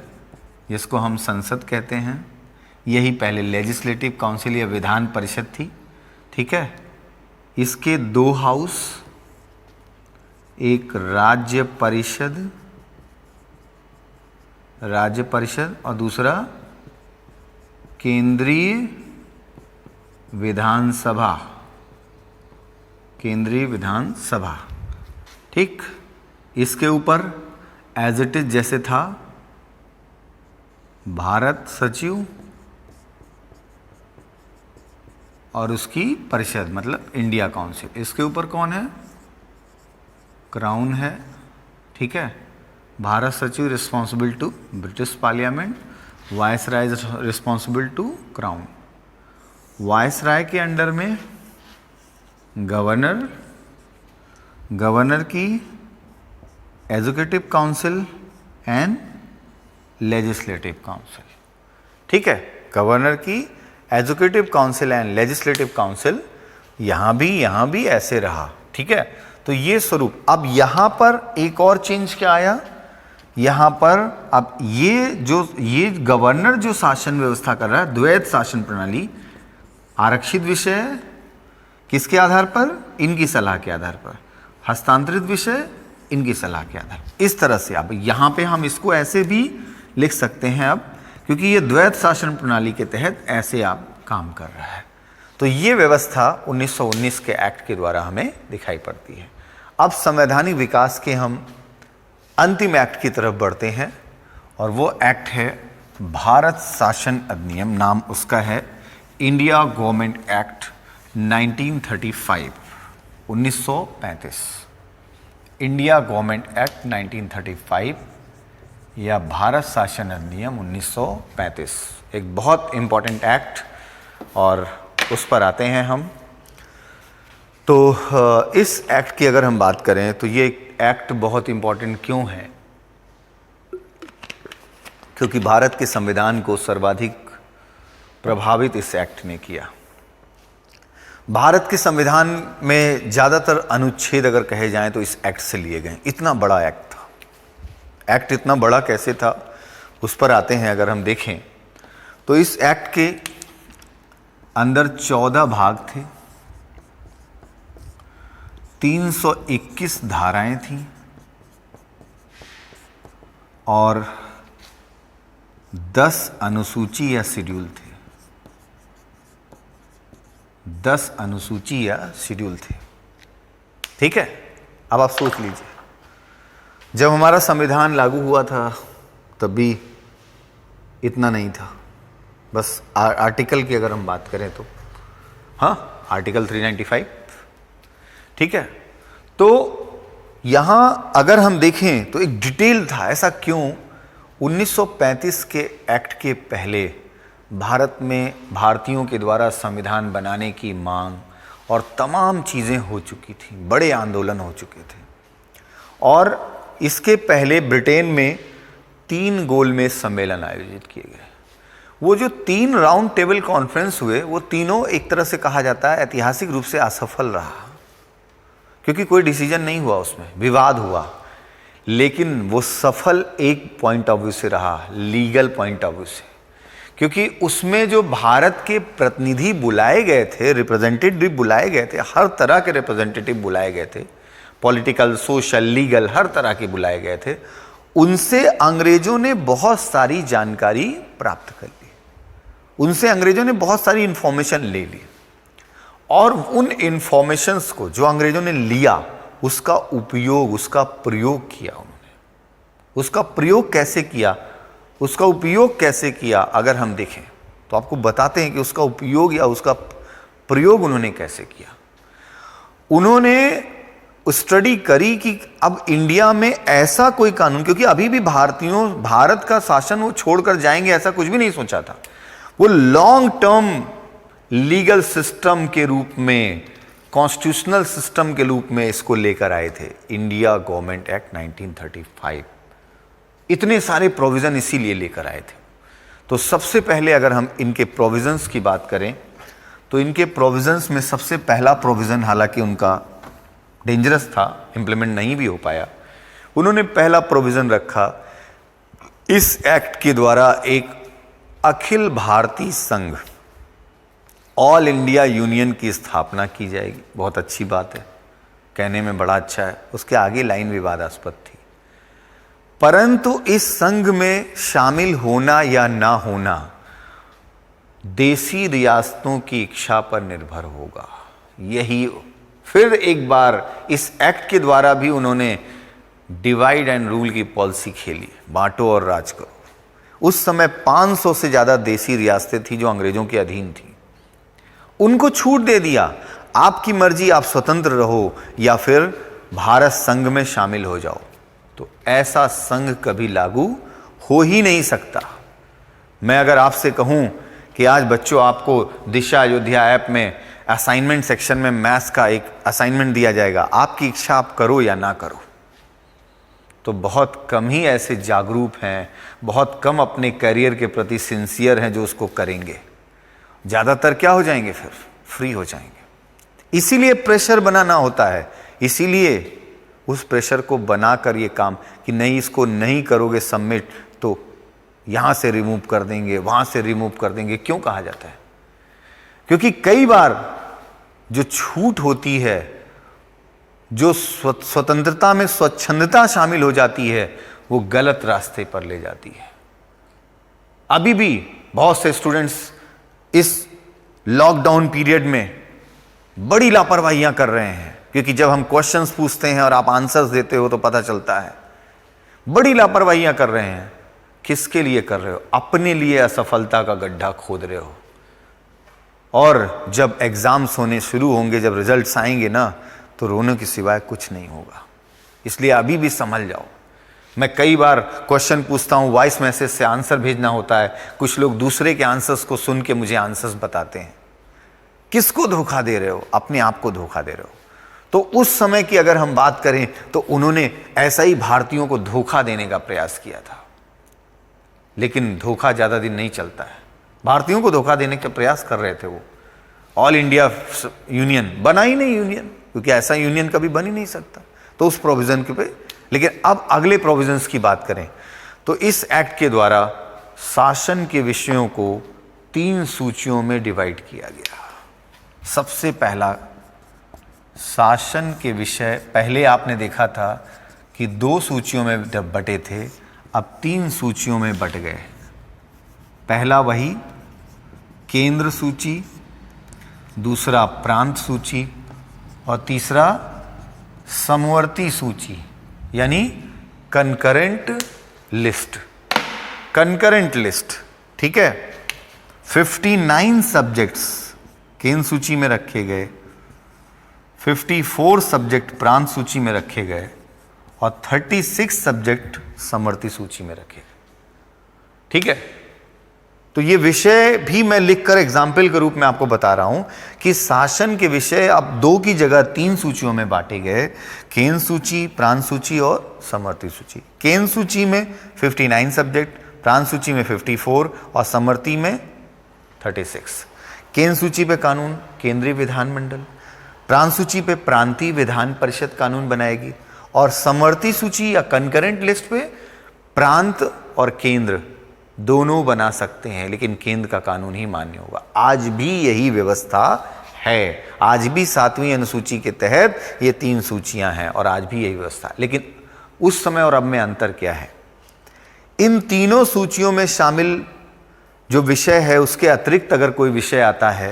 जिसको हम संसद कहते हैं। यही पहले लेजिस्लेटिव काउंसिल या विधान परिषद थी। ठीक है, इसके दो हाउस, एक राज्य परिषद और दूसरा केंद्रीय विधानसभा। ठीक, इसके ऊपर एज इट इज जैसे था भारत सचिव और उसकी परिषद मतलब इंडिया काउंसिल। इसके ऊपर कौन है? क्राउन है। ठीक है, भारत सचिव responsible to British parliament, viceroy responsible to crown. Viceroy के अंडर में गवर्नर की executive council and legislative council. ठीक है, गवर्नर की executive council and legislative council यहाँ भी ऐसे रहा। ठीक है, तो ये स्वरूप। अब यहाँ पर एक और चेंज क्या आया? यहाँ पर अब ये गवर्नर जो शासन व्यवस्था कर रहा है, द्वैत शासन प्रणाली, आरक्षित विषय किसके आधार पर? इनकी सलाह के आधार पर। हस्तांतरित विषय इनकी सलाह के आधार पर। इस तरह से अब यहाँ पे हम इसको ऐसे भी लिख सकते हैं अब, क्योंकि ये द्वैत शासन प्रणाली के तहत ऐसे आप काम कर रहा है। तो ये व्यवस्था 1919 के एक्ट के द्वारा हमें दिखाई पड़ती है। अब संवैधानिक विकास के हम अंतिम एक्ट की तरफ बढ़ते हैं और वो एक्ट है भारत शासन अधिनियम। नाम उसका है India government act 1935, 1935। India government act 1935 या भारत शासन अधिनियम 1935, एक बहुत इंपॉर्टेंट एक्ट, और उस पर आते हैं हम। तो इस एक्ट की अगर हम बात करें तो ये एक्ट बहुत इंपॉर्टेंट क्यों है? क्योंकि भारत के संविधान को सर्वाधिक प्रभावित इस एक्ट ने किया। भारत के संविधान में ज़्यादातर अनुच्छेद अगर कहे जाएं तो इस एक्ट से लिए गए। इतना बड़ा एक्ट था। एक्ट इतना बड़ा कैसे था उस पर आते हैं। अगर हम देखें तो इस एक्ट के अंदर 14 भाग थे, 321 धाराएं थीं और 10 अनुसूची या शेड्यूल थे। 10 अनुसूची या शेड्यूल थे। ठीक है, अब आप सोच लीजिए, जब हमारा संविधान लागू हुआ था तब भी इतना नहीं था। बस आर्टिकल की अगर हम बात करें तो हाँ, आर्टिकल 395। ठीक है, तो यहां अगर हम देखें तो एक डिटेल था। ऐसा क्यों? 1935 के एक्ट के पहले भारत में भारतीयों के द्वारा संविधान बनाने की मांग और तमाम चीजें हो चुकी थी, बड़े आंदोलन हो चुके थे। और इसके पहले ब्रिटेन में 3 गोलमेज सम्मेलन आयोजित किए गए। वो जो 3 राउंड टेबल कॉन्फ्रेंस हुए, वो तीनों एक तरह से कहा जाता है ऐतिहासिक रूप से असफल रहा, क्योंकि कोई डिसीजन नहीं हुआ, उसमें विवाद हुआ। लेकिन वो सफल एक पॉइंट ऑफ व्यू से रहा, लीगल पॉइंट ऑफ व्यू से, क्योंकि उसमें जो भारत के प्रतिनिधि बुलाए गए थे, रिप्रेजेंटेटिव बुलाए गए थे, हर तरह के रिप्रेजेंटेटिव बुलाए गए थे, पॉलिटिकल, सोशल, लीगल, हर तरह के बुलाए गए थे। उनसे अंग्रेजों ने बहुत सारी जानकारी प्राप्त कर ली, उनसे अंग्रेजों ने बहुत सारी इंफॉर्मेशन ले ली, और उन इंफॉर्मेशंस को जो अंग्रेजों ने लिया, उसका उपयोग, उसका प्रयोग किया उन्होंने। उसका प्रयोग कैसे किया, उसका उपयोग कैसे किया, अगर हम देखें तो आपको बताते हैं कि उसका उपयोग या उसका प्रयोग उन्होंने कैसे किया। उन्होंने स्टडी करी कि अब इंडिया में ऐसा कोई कानून, क्योंकि अभी भी भारत का शासन वो छोड़कर जाएंगे ऐसा कुछ भी नहीं सोचा था। वो लॉन्ग टर्म लीगल सिस्टम के रूप में, कॉन्स्टिट्यूशनल सिस्टम के रूप में इसको लेकर आए थे, इंडिया गवर्नमेंट एक्ट 1935। इतने सारे प्रोविजन इसीलिए लेकर आए थे। तो सबसे पहले अगर हम इनके प्रोविजंस की बात करें तो इनके प्रोविजंस में सबसे पहला प्रोविजन, हालांकि उनका डेंजरस था, इंप्लीमेंट नहीं भी हो पाया, उन्होंने पहला प्रोविजन रखा, इस एक्ट के द्वारा एक अखिल भारतीय संघ, ऑल इंडिया यूनियन की स्थापना की जाएगी। बहुत अच्छी बात है, कहने में बड़ा अच्छा है। उसके आगे लाइन विवादास्पद थी, परंतु इस संघ में शामिल होना या ना होना देसी रियासतों की इच्छा पर निर्भर होगा। यही फिर एक बार इस एक्ट के द्वारा भी उन्होंने डिवाइड एंड रूल की पॉलिसी खेली, बांटो और राज करो। उस समय 500 से ज्यादा देसी रियासतें थी जो अंग्रेजों के अधीन थी, उनको छूट दे दिया, आपकी मर्जी, आप स्वतंत्र रहो या फिर भारत संघ में शामिल हो जाओ। तो ऐसा संघ कभी लागू हो ही नहीं सकता। मैं अगर आपसे कहूं कि आज बच्चों आपको दिशा अयोध्या ऐप में असाइनमेंट सेक्शन में मैथ्स का एक असाइनमेंट दिया जाएगा, आपकी इच्छा आप करो या ना करो, तो बहुत कम ही ऐसे जागरूक हैं, बहुत कम अपने करियर के प्रति सिंसियर हैं जो उसको करेंगे। ज़्यादातर क्या हो जाएंगे, फिर फ्री हो जाएंगे। इसीलिए प्रेशर बनाना होता है, इसीलिए उस प्रेशर को बनाकर ये काम कि नहीं, इसको नहीं करोगे सबमिट तो यहाँ से रिमूव कर देंगे, वहाँ से रिमूव कर देंगे, क्यों कहा जाता है? क्योंकि कई बार जो छूट होती है, जो स्वतंत्रता में स्वच्छंदता शामिल हो जाती है, वो गलत रास्ते पर ले जाती है। अभी भी बहुत से स्टूडेंट्स इस लॉकडाउन पीरियड में बड़ी लापरवाहियां कर रहे हैं, क्योंकि जब हम क्वेश्चंस पूछते हैं और आप आंसर्स देते हो तो पता चलता है बड़ी लापरवाहियां कर रहे हैं। किसके लिए कर रहे हो? अपने लिए असफलता का गड्ढा खोद रहे हो। और जब एग्जाम्स होने शुरू होंगे, जब रिजल्ट्स आएंगे ना, तो रोने के सिवाय कुछ नहीं होगा। इसलिए अभी भी संभल जाओ। मैं कई बार क्वेश्चन पूछता हूँ, वॉइस मैसेज से आंसर भेजना होता है, कुछ लोग दूसरे के आंसर्स को सुन के मुझे आंसर्स बताते हैं। किसको धोखा दे रहे हो? अपने आप को धोखा दे रहे हो। तो उस समय की अगर हम बात करें तो उन्होंने ऐसा ही भारतीयों को धोखा देने का प्रयास किया था, लेकिन धोखा ज्यादा दिन नहीं चलता है। भारतीयों को धोखा देने का प्रयास कर रहे थे वो। ऑल इंडिया यूनियन बना ही नहीं यूनियन, क्योंकि ऐसा यूनियन कभी बन ही नहीं सकता। तो उस प्रोविजन के पे, लेकिन अब अगले प्रोविजंस की बात करें तो इस एक्ट के द्वारा शासन के विषयों को 3 सूचियों में डिवाइड किया गया। सबसे पहला, शासन के विषय पहले आपने देखा था कि 2 सूचियों में बटे थे, अब 3 सूचियों में बट गए। पहला वही केंद्र सूची, दूसरा प्रांत सूची और तीसरा समवर्ती सूची यानी कंकरेंट लिस्ट। कंकरेंट लिस्ट, ठीक है। 59 सब्जेक्ट्स केंद्र सूची में रखे गए, 54 सब्जेक्ट प्रांत सूची में रखे गए और 36 सब्जेक्ट समवर्ती सूची में रखे गए, ठीक है। तो ये विषय भी मैं लिखकर एग्जाम्पल के रूप में आपको बता रहा हूं कि शासन के विषय अब 2 की जगह 3 सूचियों में बांटे गए, केंद्र सूची, प्रांत सूची और समवर्ती सूची। केंद्र सूची में 59 सब्जेक्ट, प्रांत सूची में 54 और समवर्ती में 36। केंद्र सूची पे कानून केंद्रीय विधानमंडल, प्रांत सूची पे प्रांतीय विधान परिषद कानून बनाएगी और समवर्ती सूची या कंकरेंट लिस्ट पे प्रांत और केंद्र दोनों बना सकते हैं, लेकिन केंद्र का कानून ही मान्य होगा। आज भी यही व्यवस्था है, आज भी 7वीं अनुसूची के तहत ये 3 सूचियां हैं और आज भी यही व्यवस्था। लेकिन उस समय और अब में अंतर क्या है? इन तीनों सूचियों में शामिल जो विषय है उसके अतिरिक्त अगर कोई विषय आता है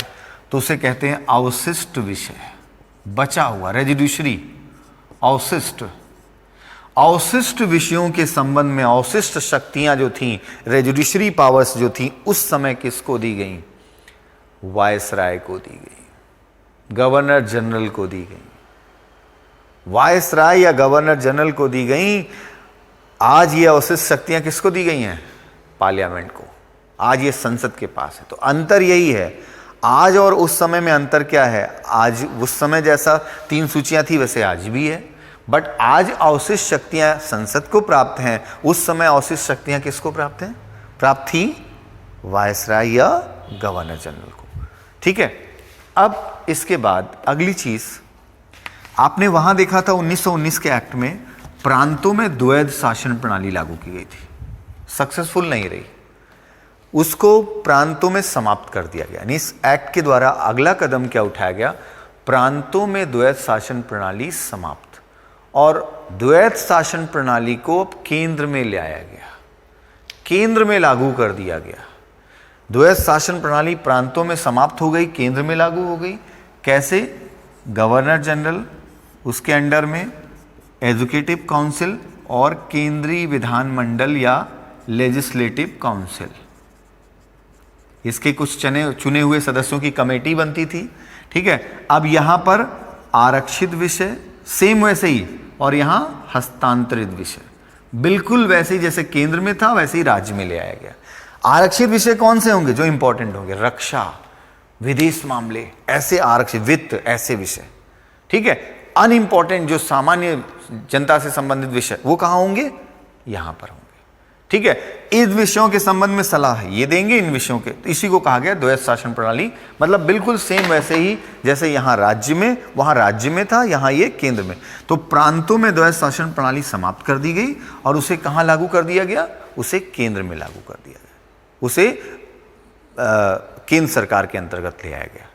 तो उसे कहते हैं अवशिष्ट विषय, बचा हुआ, रेजिड्यूशरी, अवशिष्ट। अवशिष्ट विषयों के संबंध में अवशिष्ट शक्तियां जो थीं, रेजिड्यूशरी पावर्स जो थीं, उस समय किसको दी गई? वायसराय को दी गई, गवर्नर जनरल को दी गई। वायसराय या गवर्नर जनरल को दी गई। आज ये अवशिष्ट शक्तियां किसको दी गई हैं? पार्लियामेंट को। आज ये संसद के पास है। तो अंतर यही है, आज और उस समय में अंतर क्या है? आज उस समय जैसा 3 सूचियां थी वैसे आज भी है, बट आज अवशिष्ट शक्तियां संसद को प्राप्त हैं, उस समय अवशिष्ट शक्तियां किसको प्राप्त हैं? प्राप्त थी वायसराय या गवर्नर जनरल को, ठीक है। अब इसके बाद अगली चीज आपने वहां देखा था 1919 के एक्ट में प्रांतों में द्वैध शासन प्रणाली लागू की गई थी, सक्सेसफुल नहीं रही, उसको प्रांतों में समाप्त कर दिया गया। यानी इस एक्ट के द्वारा अगला कदम क्या उठाया गया? प्रांतों में द्वैध शासन प्रणाली समाप्त, और द्वैध शासन प्रणाली को केंद्र में ले आया गया, केंद्र में लागू कर दिया गया। द्वैध शासन प्रणाली प्रांतों में समाप्त हो गई, केंद्र में लागू हो गई। कैसे? गवर्नर जनरल, उसके अंडर में एजुकेटिव काउंसिल और केंद्रीय विधानमंडल या लेजिस्लेटिव काउंसिल, इसके कुछ चुने हुए सदस्यों की कमेटी बनती थी, ठीक है। अब यहां पर आरक्षित विषय सेम वैसे ही, और यहां हस्तांतरित विषय बिल्कुल वैसे ही जैसे केंद्र में था वैसे ही राज्य में ले आया गया। आरक्षित विषय कौन से होंगे? जो इंपॉर्टेंट होंगे, रक्षा, विदेश मामले, ऐसे आरक्षित, वित्त, ऐसे विषय, ठीक है। अनइंपॉर्टेंट जो सामान्य जनता से संबंधित विषय वो कहां होंगे? यहां पर होंगे, ठीक है। इन विषयों के संबंध में सलाह ये देंगे, इन विषयों के, तो इसी को कहा गया द्वैध शासन प्रणाली। मतलब बिल्कुल सेम वैसे ही जैसे यहां राज्य में, वहां राज्य में था, यहां ये केंद्र में। तो प्रांतों में द्वैध शासन प्रणाली समाप्त कर दी गई और उसे कहां लागू कर दिया गया? उसे केंद्र में लागू कर दिया गया, उसे केंद्र सरकार के अंतर्गत ले आया गया,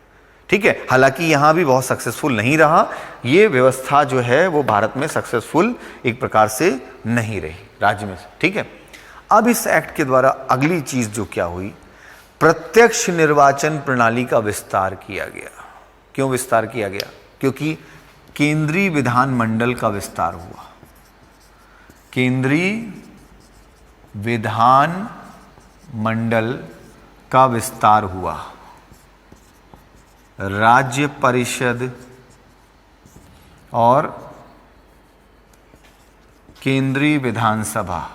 ठीक है। हालांकि यहां भी बहुत सक्सेसफुल नहीं रहा, ये व्यवस्था जो है वो भारत में सक्सेसफुल एक प्रकार से नहीं रही राज्य में, ठीक है। अब इस एक्ट के द्वारा अगली चीज जो क्या हुई, प्रत्यक्ष निर्वाचन प्रणाली का विस्तार किया गया। क्यों विस्तार किया गया? क्योंकि केंद्रीय विधानमंडल का विस्तार हुआ, केंद्रीय विधान मंडल का विस्तार हुआ, राज्य परिषद और केंद्रीय विधानसभा,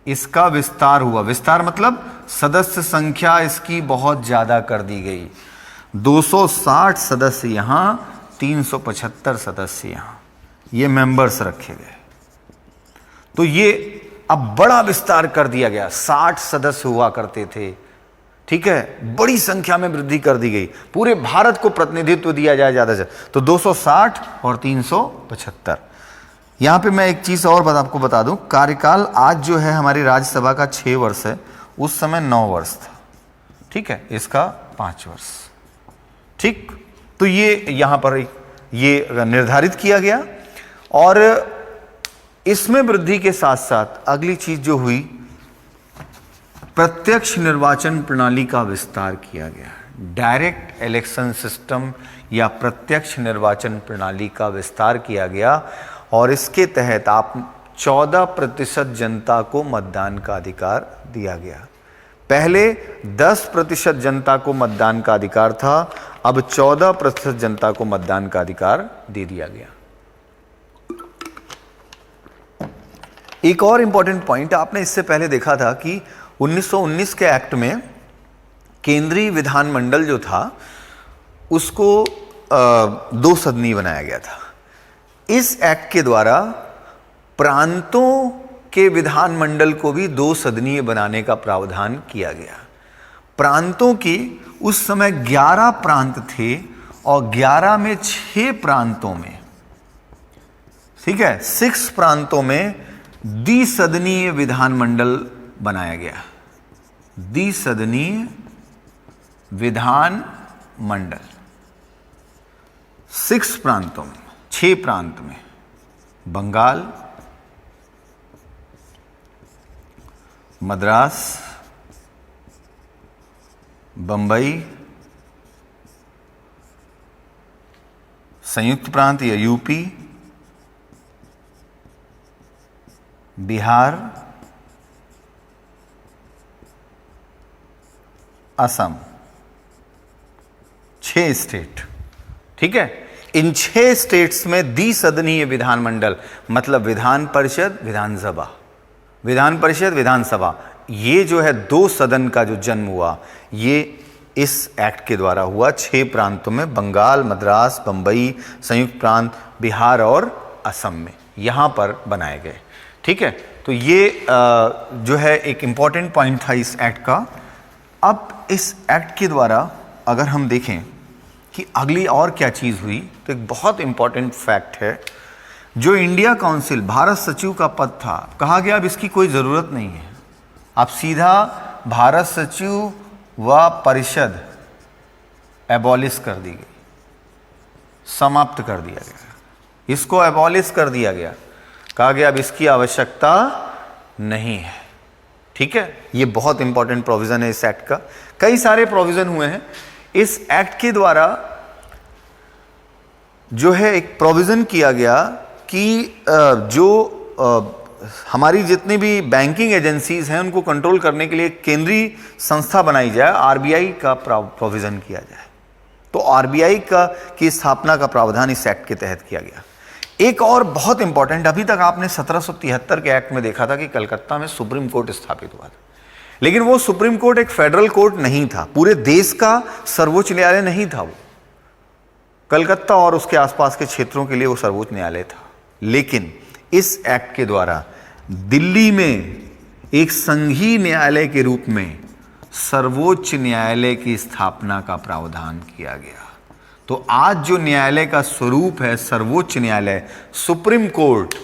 इसका विस्तार हुआ। विस्तार मतलब सदस्य संख्या इसकी बहुत ज्यादा कर दी गई, 260 सदस्य यहां, 375 सदस्य यहां, ये मेंबर्स रखे गए। तो ये अब बड़ा विस्तार कर दिया गया, 60 सदस्य हुआ करते थे, ठीक है, बड़ी संख्या में वृद्धि कर दी गई, पूरे भारत को प्रतिनिधित्व दिया जाए ज्यादा से, तो 260 और 375। यहां पे मैं एक चीज और आपको बता दूं, कार्यकाल आज जो है हमारी राज्यसभा का 6 वर्ष है, उस समय 9 वर्ष था, ठीक है, इसका 5 वर्ष, ठीक। तो ये यहां पर ये निर्धारित किया गया। और इसमें वृद्धि के साथ साथ अगली चीज जो हुई, प्रत्यक्ष निर्वाचन प्रणाली का विस्तार किया गया। डायरेक्ट इलेक्शन सिस्टम या प्रत्यक्ष निर्वाचन प्रणाली का विस्तार किया गया और इसके तहत आप 14% जनता को मतदान का अधिकार दिया गया। पहले 10% जनता को मतदान का अधिकार था, अब 14% जनता को मतदान का अधिकार दे दिया गया। एक और इंपॉर्टेंट पॉइंट, आपने इससे पहले देखा था कि 1919 के एक्ट में केंद्रीय विधानमंडल जो था उसको 2 सदनी बनाया गया था। इस एक्ट के द्वारा प्रांतों के विधानमंडल को भी 2 सदनीय बनाने का प्रावधान किया गया। प्रांतों की उस समय 11 प्रांत थे और 11 में 6 प्रांतों में, ठीक है, 6 प्रांतों में द्विसदनीय विधानमंडल बनाया गया। द्विसदनीय विधानमंडल 6 प्रांतों में, 6 प्रांत में, बंगाल, मद्रास, बंबई, संयुक्त प्रांत या यूपी, बिहार, असम, 6 स्टेट, ठीक है। इन 6 स्टेट्स में द्विसदनीय विधानमंडल मतलब विधान परिषद, विधानसभा, विधान परिषद, विधानसभा, ये जो है 2 सदन का जो जन्म हुआ, ये इस एक्ट के द्वारा हुआ। 6 प्रांतों में, बंगाल, मद्रास, बंबई, संयुक्त प्रांत, बिहार और असम में, यहां पर बनाए गए, ठीक है। तो ये जो है एक इंपॉर्टेंट पॉइंट था इस एक्ट का। अब इस एक्ट के द्वारा अगर हम देखें कि अगली और क्या चीज हुई, तो एक बहुत इंपॉर्टेंट फैक्ट है, जो इंडिया काउंसिल भारत सचिव का पद था, कहा गया अब इसकी कोई जरूरत नहीं है, अब सीधा भारत सचिव व परिषद एबॉलिश कर दी गई, समाप्त कर दिया गया, इसको एबॉलिश कर दिया गया, कहा गया अब इसकी आवश्यकता नहीं है, ठीक है। ये बहुत इंपॉर्टेंट प्रोविजन है इस एक्ट का। कई सारे प्रोविजन हुए हैं इस एक्ट के द्वारा। जो है एक प्रोविजन किया गया कि जो हमारी जितनी भी बैंकिंग एजेंसीज हैं उनको कंट्रोल करने के लिए केंद्रीय संस्था बनाई जाए, आरबीआई का प्रोविजन किया जाए। तो आरबीआई की स्थापना का प्रावधान इस एक्ट के तहत किया गया। एक और बहुत इंपॉर्टेंट, अभी तक आपने 1773 के एक्ट में देखा था कि कलकत्ता में सुप्रीम कोर्ट स्थापित हुआ था, लेकिन वो सुप्रीम कोर्ट एक फेडरल कोर्ट नहीं था, पूरे देश का सर्वोच्च न्यायालय नहीं था। वो कलकत्ता और उसके आसपास के क्षेत्रों के लिए वो सर्वोच्च न्यायालय था। लेकिन इस एक्ट के द्वारा दिल्ली में एक संघीय न्यायालय के रूप में सर्वोच्च न्यायालय की स्थापना का प्रावधान किया गया। तो आज जो न्यायालय का स्वरूप है, सर्वोच्च न्यायालय, सुप्रीम कोर्ट,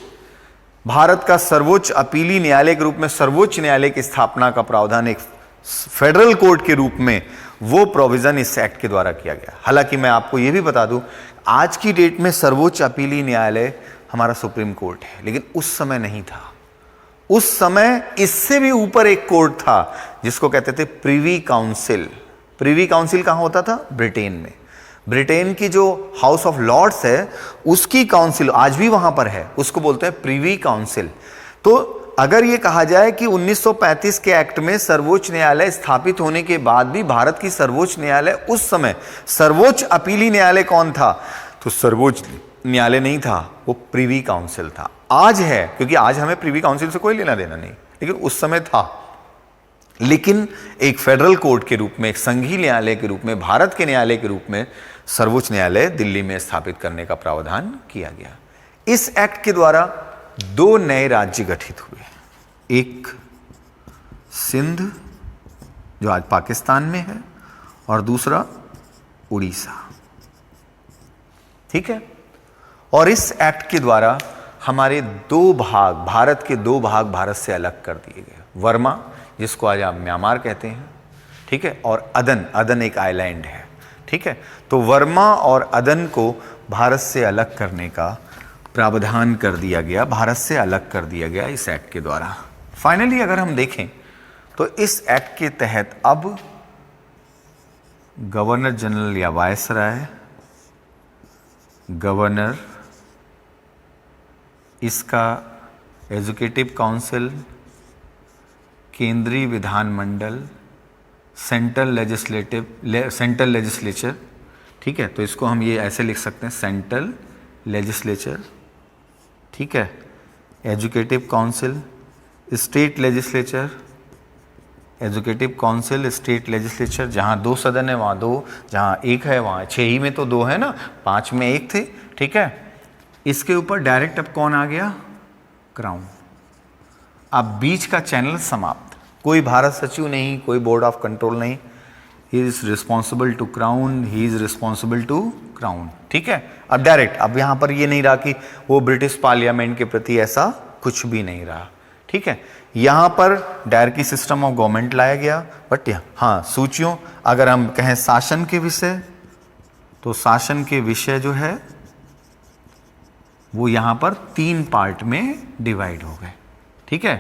भारत का सर्वोच्च अपीली न्यायालय के रूप में सर्वोच्च न्यायालय की स्थापना का प्रावधान एक फेडरल कोर्ट के रूप में, वो प्रोविजन इस एक्ट के द्वारा किया गया। हालांकि मैं आपको यह भी बता दूं, आज की डेट में सर्वोच्च अपीली न्यायालय हमारा सुप्रीम कोर्ट है, लेकिन उस समय नहीं था। उस समय इससे भी ऊपर एक कोर्ट था जिसको कहते थे प्रिवी काउंसिल। प्रिवी काउंसिल कहां होता था? ब्रिटेन में। ब्रिटेन की जो हाउस ऑफ लॉर्ड्स है उसकी काउंसिल आज भी वहां पर है, उसको बोलते हैं प्रिवी काउंसिल। तो अगर ये कहा जाए कि 1935 के एक्ट में सर्वोच्च न्यायालय स्थापित होने के बाद भी भारत की सर्वोच्च न्यायालय उस समय सर्वोच्च अपीली न्यायालय कौन था? तो सर्वोच्च न्यायालय नहीं था, वो प्रिवी काउंसिल था। आज है, क्योंकि आज हमें प्रिवी काउंसिल से कोई लेना देना नहीं, लेकिन उस समय था। लेकिन एक फेडरल कोर्ट के रूप में, एक संघीय न्यायालय के रूप में, भारत के न्यायालय के रूप में सर्वोच्च न्यायालय दिल्ली में स्थापित करने का प्रावधान किया गया। इस एक्ट के द्वारा 2 नए राज्य गठित हुए, एक सिंध जो आज पाकिस्तान में है और दूसरा उड़ीसा, ठीक है। और इस एक्ट के द्वारा हमारे 2 भाग, भारत के 2 भाग भारत से अलग कर दिए गए। वर्मा, जिसको आज आप म्यांमार कहते हैं, ठीक है, और अदन, अदन एक आइलैंड है, ठीक है। तो वर्मा और अदन को भारत से अलग करने का प्रावधान कर दिया गया, भारत से अलग कर दिया गया इस एक्ट के द्वारा। फाइनली अगर हम देखें तो इस एक्ट के तहत अब गवर्नर जनरल या वायसराय, गवर्नर, इसका एजुकेटिव काउंसिल, केंद्रीय विधानमंडल, सेंट्रल लेजिस्लेचर, ठीक है, तो इसको हम ये ऐसे लिख सकते हैं, सेंट्रल लेजिस्लेचर, ठीक है, educative council, state legislature, educative council, state legislature, जहाँ 2 सदन है वहाँ 2, जहाँ 1 है वहाँ 6 ही में तो 2 है ना, 5 में 1 थे, ठीक है। इसके ऊपर डायरेक्ट अब कौन आ गया? क्राउन। अब बीच का चैनल समाप्त, कोई भारत सचिव नहीं, कोई बोर्ड ऑफ कंट्रोल नहीं, he is responsible to crown, he is responsible to crown, ठीक है। अब डायरेक्ट, अब यहाँ पर ये नहीं रहा कि वो ब्रिटिश पार्लियामेंट के प्रति ऐसा कुछ भी नहीं रहा, ठीक है। यहाँ पर डायरेक्टी सिस्टम ऑफ गवर्नमेंट लाया गया, बट हाँ सूचियों, अगर हम कहें शासन के विषय, तो शासन के विषय जो है वो यहाँ पर 3 पार्ट में डिवाइड हो गए, ठीक है।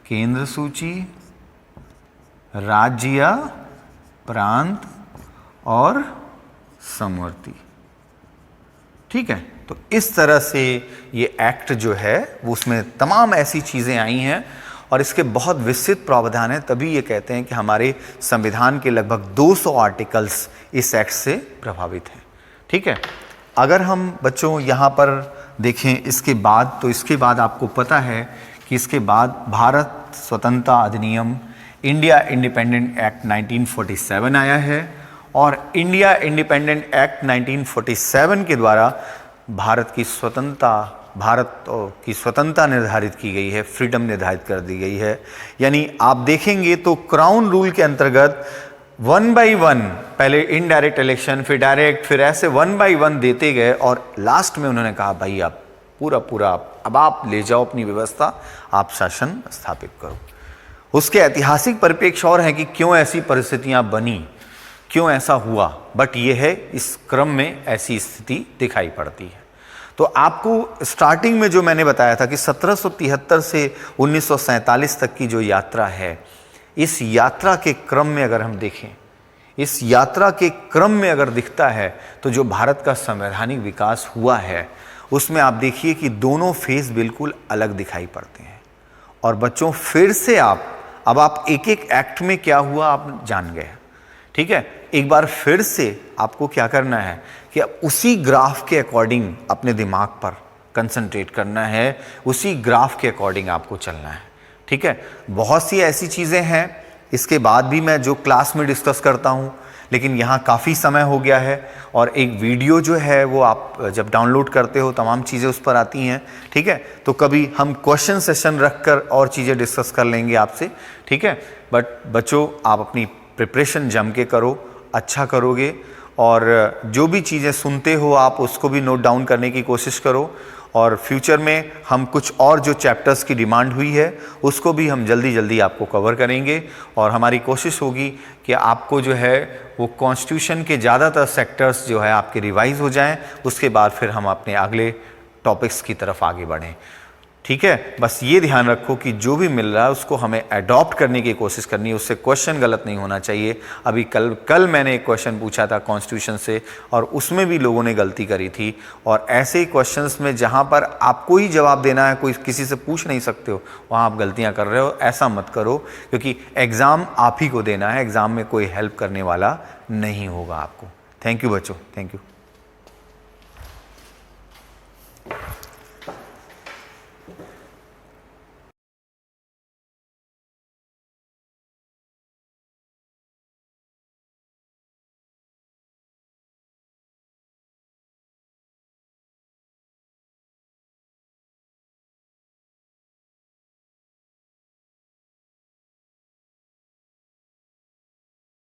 केंद्र सूची, राज्य या प्रांत और समवर्ती, ठीक है। तो इस तरह से ये एक्ट जो है वो उसमें तमाम ऐसी चीज़ें आई हैं और इसके बहुत विस्तृत प्रावधान है, तभी ये कहते हैं कि हमारे संविधान के लगभग 200 आर्टिकल्स इस एक्ट से प्रभावित हैं, ठीक है। अगर हम बच्चों यहाँ पर देखें इसके बाद, तो इसके बाद आपको पता है कि इसके बाद भारत स्वतंत्रता अधिनियम, इंडिया इंडिपेंडेंट एक्ट 1947 आया है और इंडिया इंडिपेंडेंट एक्ट 1947 के द्वारा भारत की स्वतंत्रता निर्धारित की गई है, फ्रीडम निर्धारित कर दी गई है। यानी आप देखेंगे तो क्राउन रूल के अंतर्गत 1 by 1, पहले इनडायरेक्ट इलेक्शन, फिर डायरेक्ट, फिर ऐसे 1 by 1 देते गए और लास्ट में उन्होंने कहा भाई आप पूरा अब आप ले जाओ अपनी व्यवस्था, आप शासन स्थापित करो। उसके ऐतिहासिक परिप्रेक्ष्य और है कि क्यों ऐसी परिस्थितियां बनी, क्यों ऐसा हुआ, बट ये है इस क्रम में ऐसी स्थिति दिखाई पड़ती है। तो आपको स्टार्टिंग में जो मैंने बताया था कि 1773 से 1947 तक की जो यात्रा है, इस यात्रा के क्रम में अगर हम देखें, इस यात्रा के क्रम में अगर दिखता है तो जो भारत का संवैधानिक विकास हुआ है उसमें आप देखिए कि दोनों फेज बिल्कुल अलग दिखाई पड़ते हैं। और बच्चों फिर से अब आप एक एक एक्ट में क्या हुआ आप जान गए, ठीक है। एक बार फिर से आपको क्या करना है कि अब उसी ग्राफ के अकॉर्डिंग अपने दिमाग पर कंसंट्रेट करना है, उसी ग्राफ के अकॉर्डिंग आपको चलना है, ठीक है। बहुत सी ऐसी चीज़ें हैं इसके बाद भी मैं जो क्लास में डिस्कस करता हूँ, लेकिन यहाँ काफ़ी समय हो गया है और एक वीडियो जो है वो आप जब डाउनलोड करते हो तमाम चीज़ें उस पर आती हैं, ठीक है। तो कभी हम क्वेश्चन सेशन रखकर और चीज़ें डिस्कस कर लेंगे आपसे, ठीक है। बट बच्चों आप अपनी प्रिपरेशन जम के करो, अच्छा करोगे और जो भी चीज़ें सुनते हो आप उसको भी नोट डाउन करने की कोशिश करो और फ्यूचर में हम कुछ और जो चैप्टर्स की डिमांड हुई है उसको भी हम जल्दी आपको कवर करेंगे और हमारी कोशिश होगी कि आपको जो है वो कॉन्स्टिट्यूशन के ज़्यादातर सेक्टर्स जो है आपके रिवाइज हो जाएं, उसके बाद फिर हम अपने अगले टॉपिक्स की तरफ आगे बढ़ें, ठीक है। बस ये ध्यान रखो कि जो भी मिल रहा है उसको हमें अडॉप्ट करने की कोशिश करनी है, उससे क्वेश्चन गलत नहीं होना चाहिए। अभी कल मैंने एक क्वेश्चन पूछा था कॉन्स्टिट्यूशन से और उसमें भी लोगों ने गलती करी थी और ऐसे ही क्वेश्चंस में जहाँ पर आपको ही जवाब देना है, कोई किसी से पूछ नहीं सकते हो, वहाँ आप गलतियाँ कर रहे हो। ऐसा मत करो क्योंकि एग्ज़ाम आप ही को देना है, एग्ज़ाम में कोई हेल्प करने वाला नहीं होगा आपको। थैंक यू बच्चों, थैंक यू।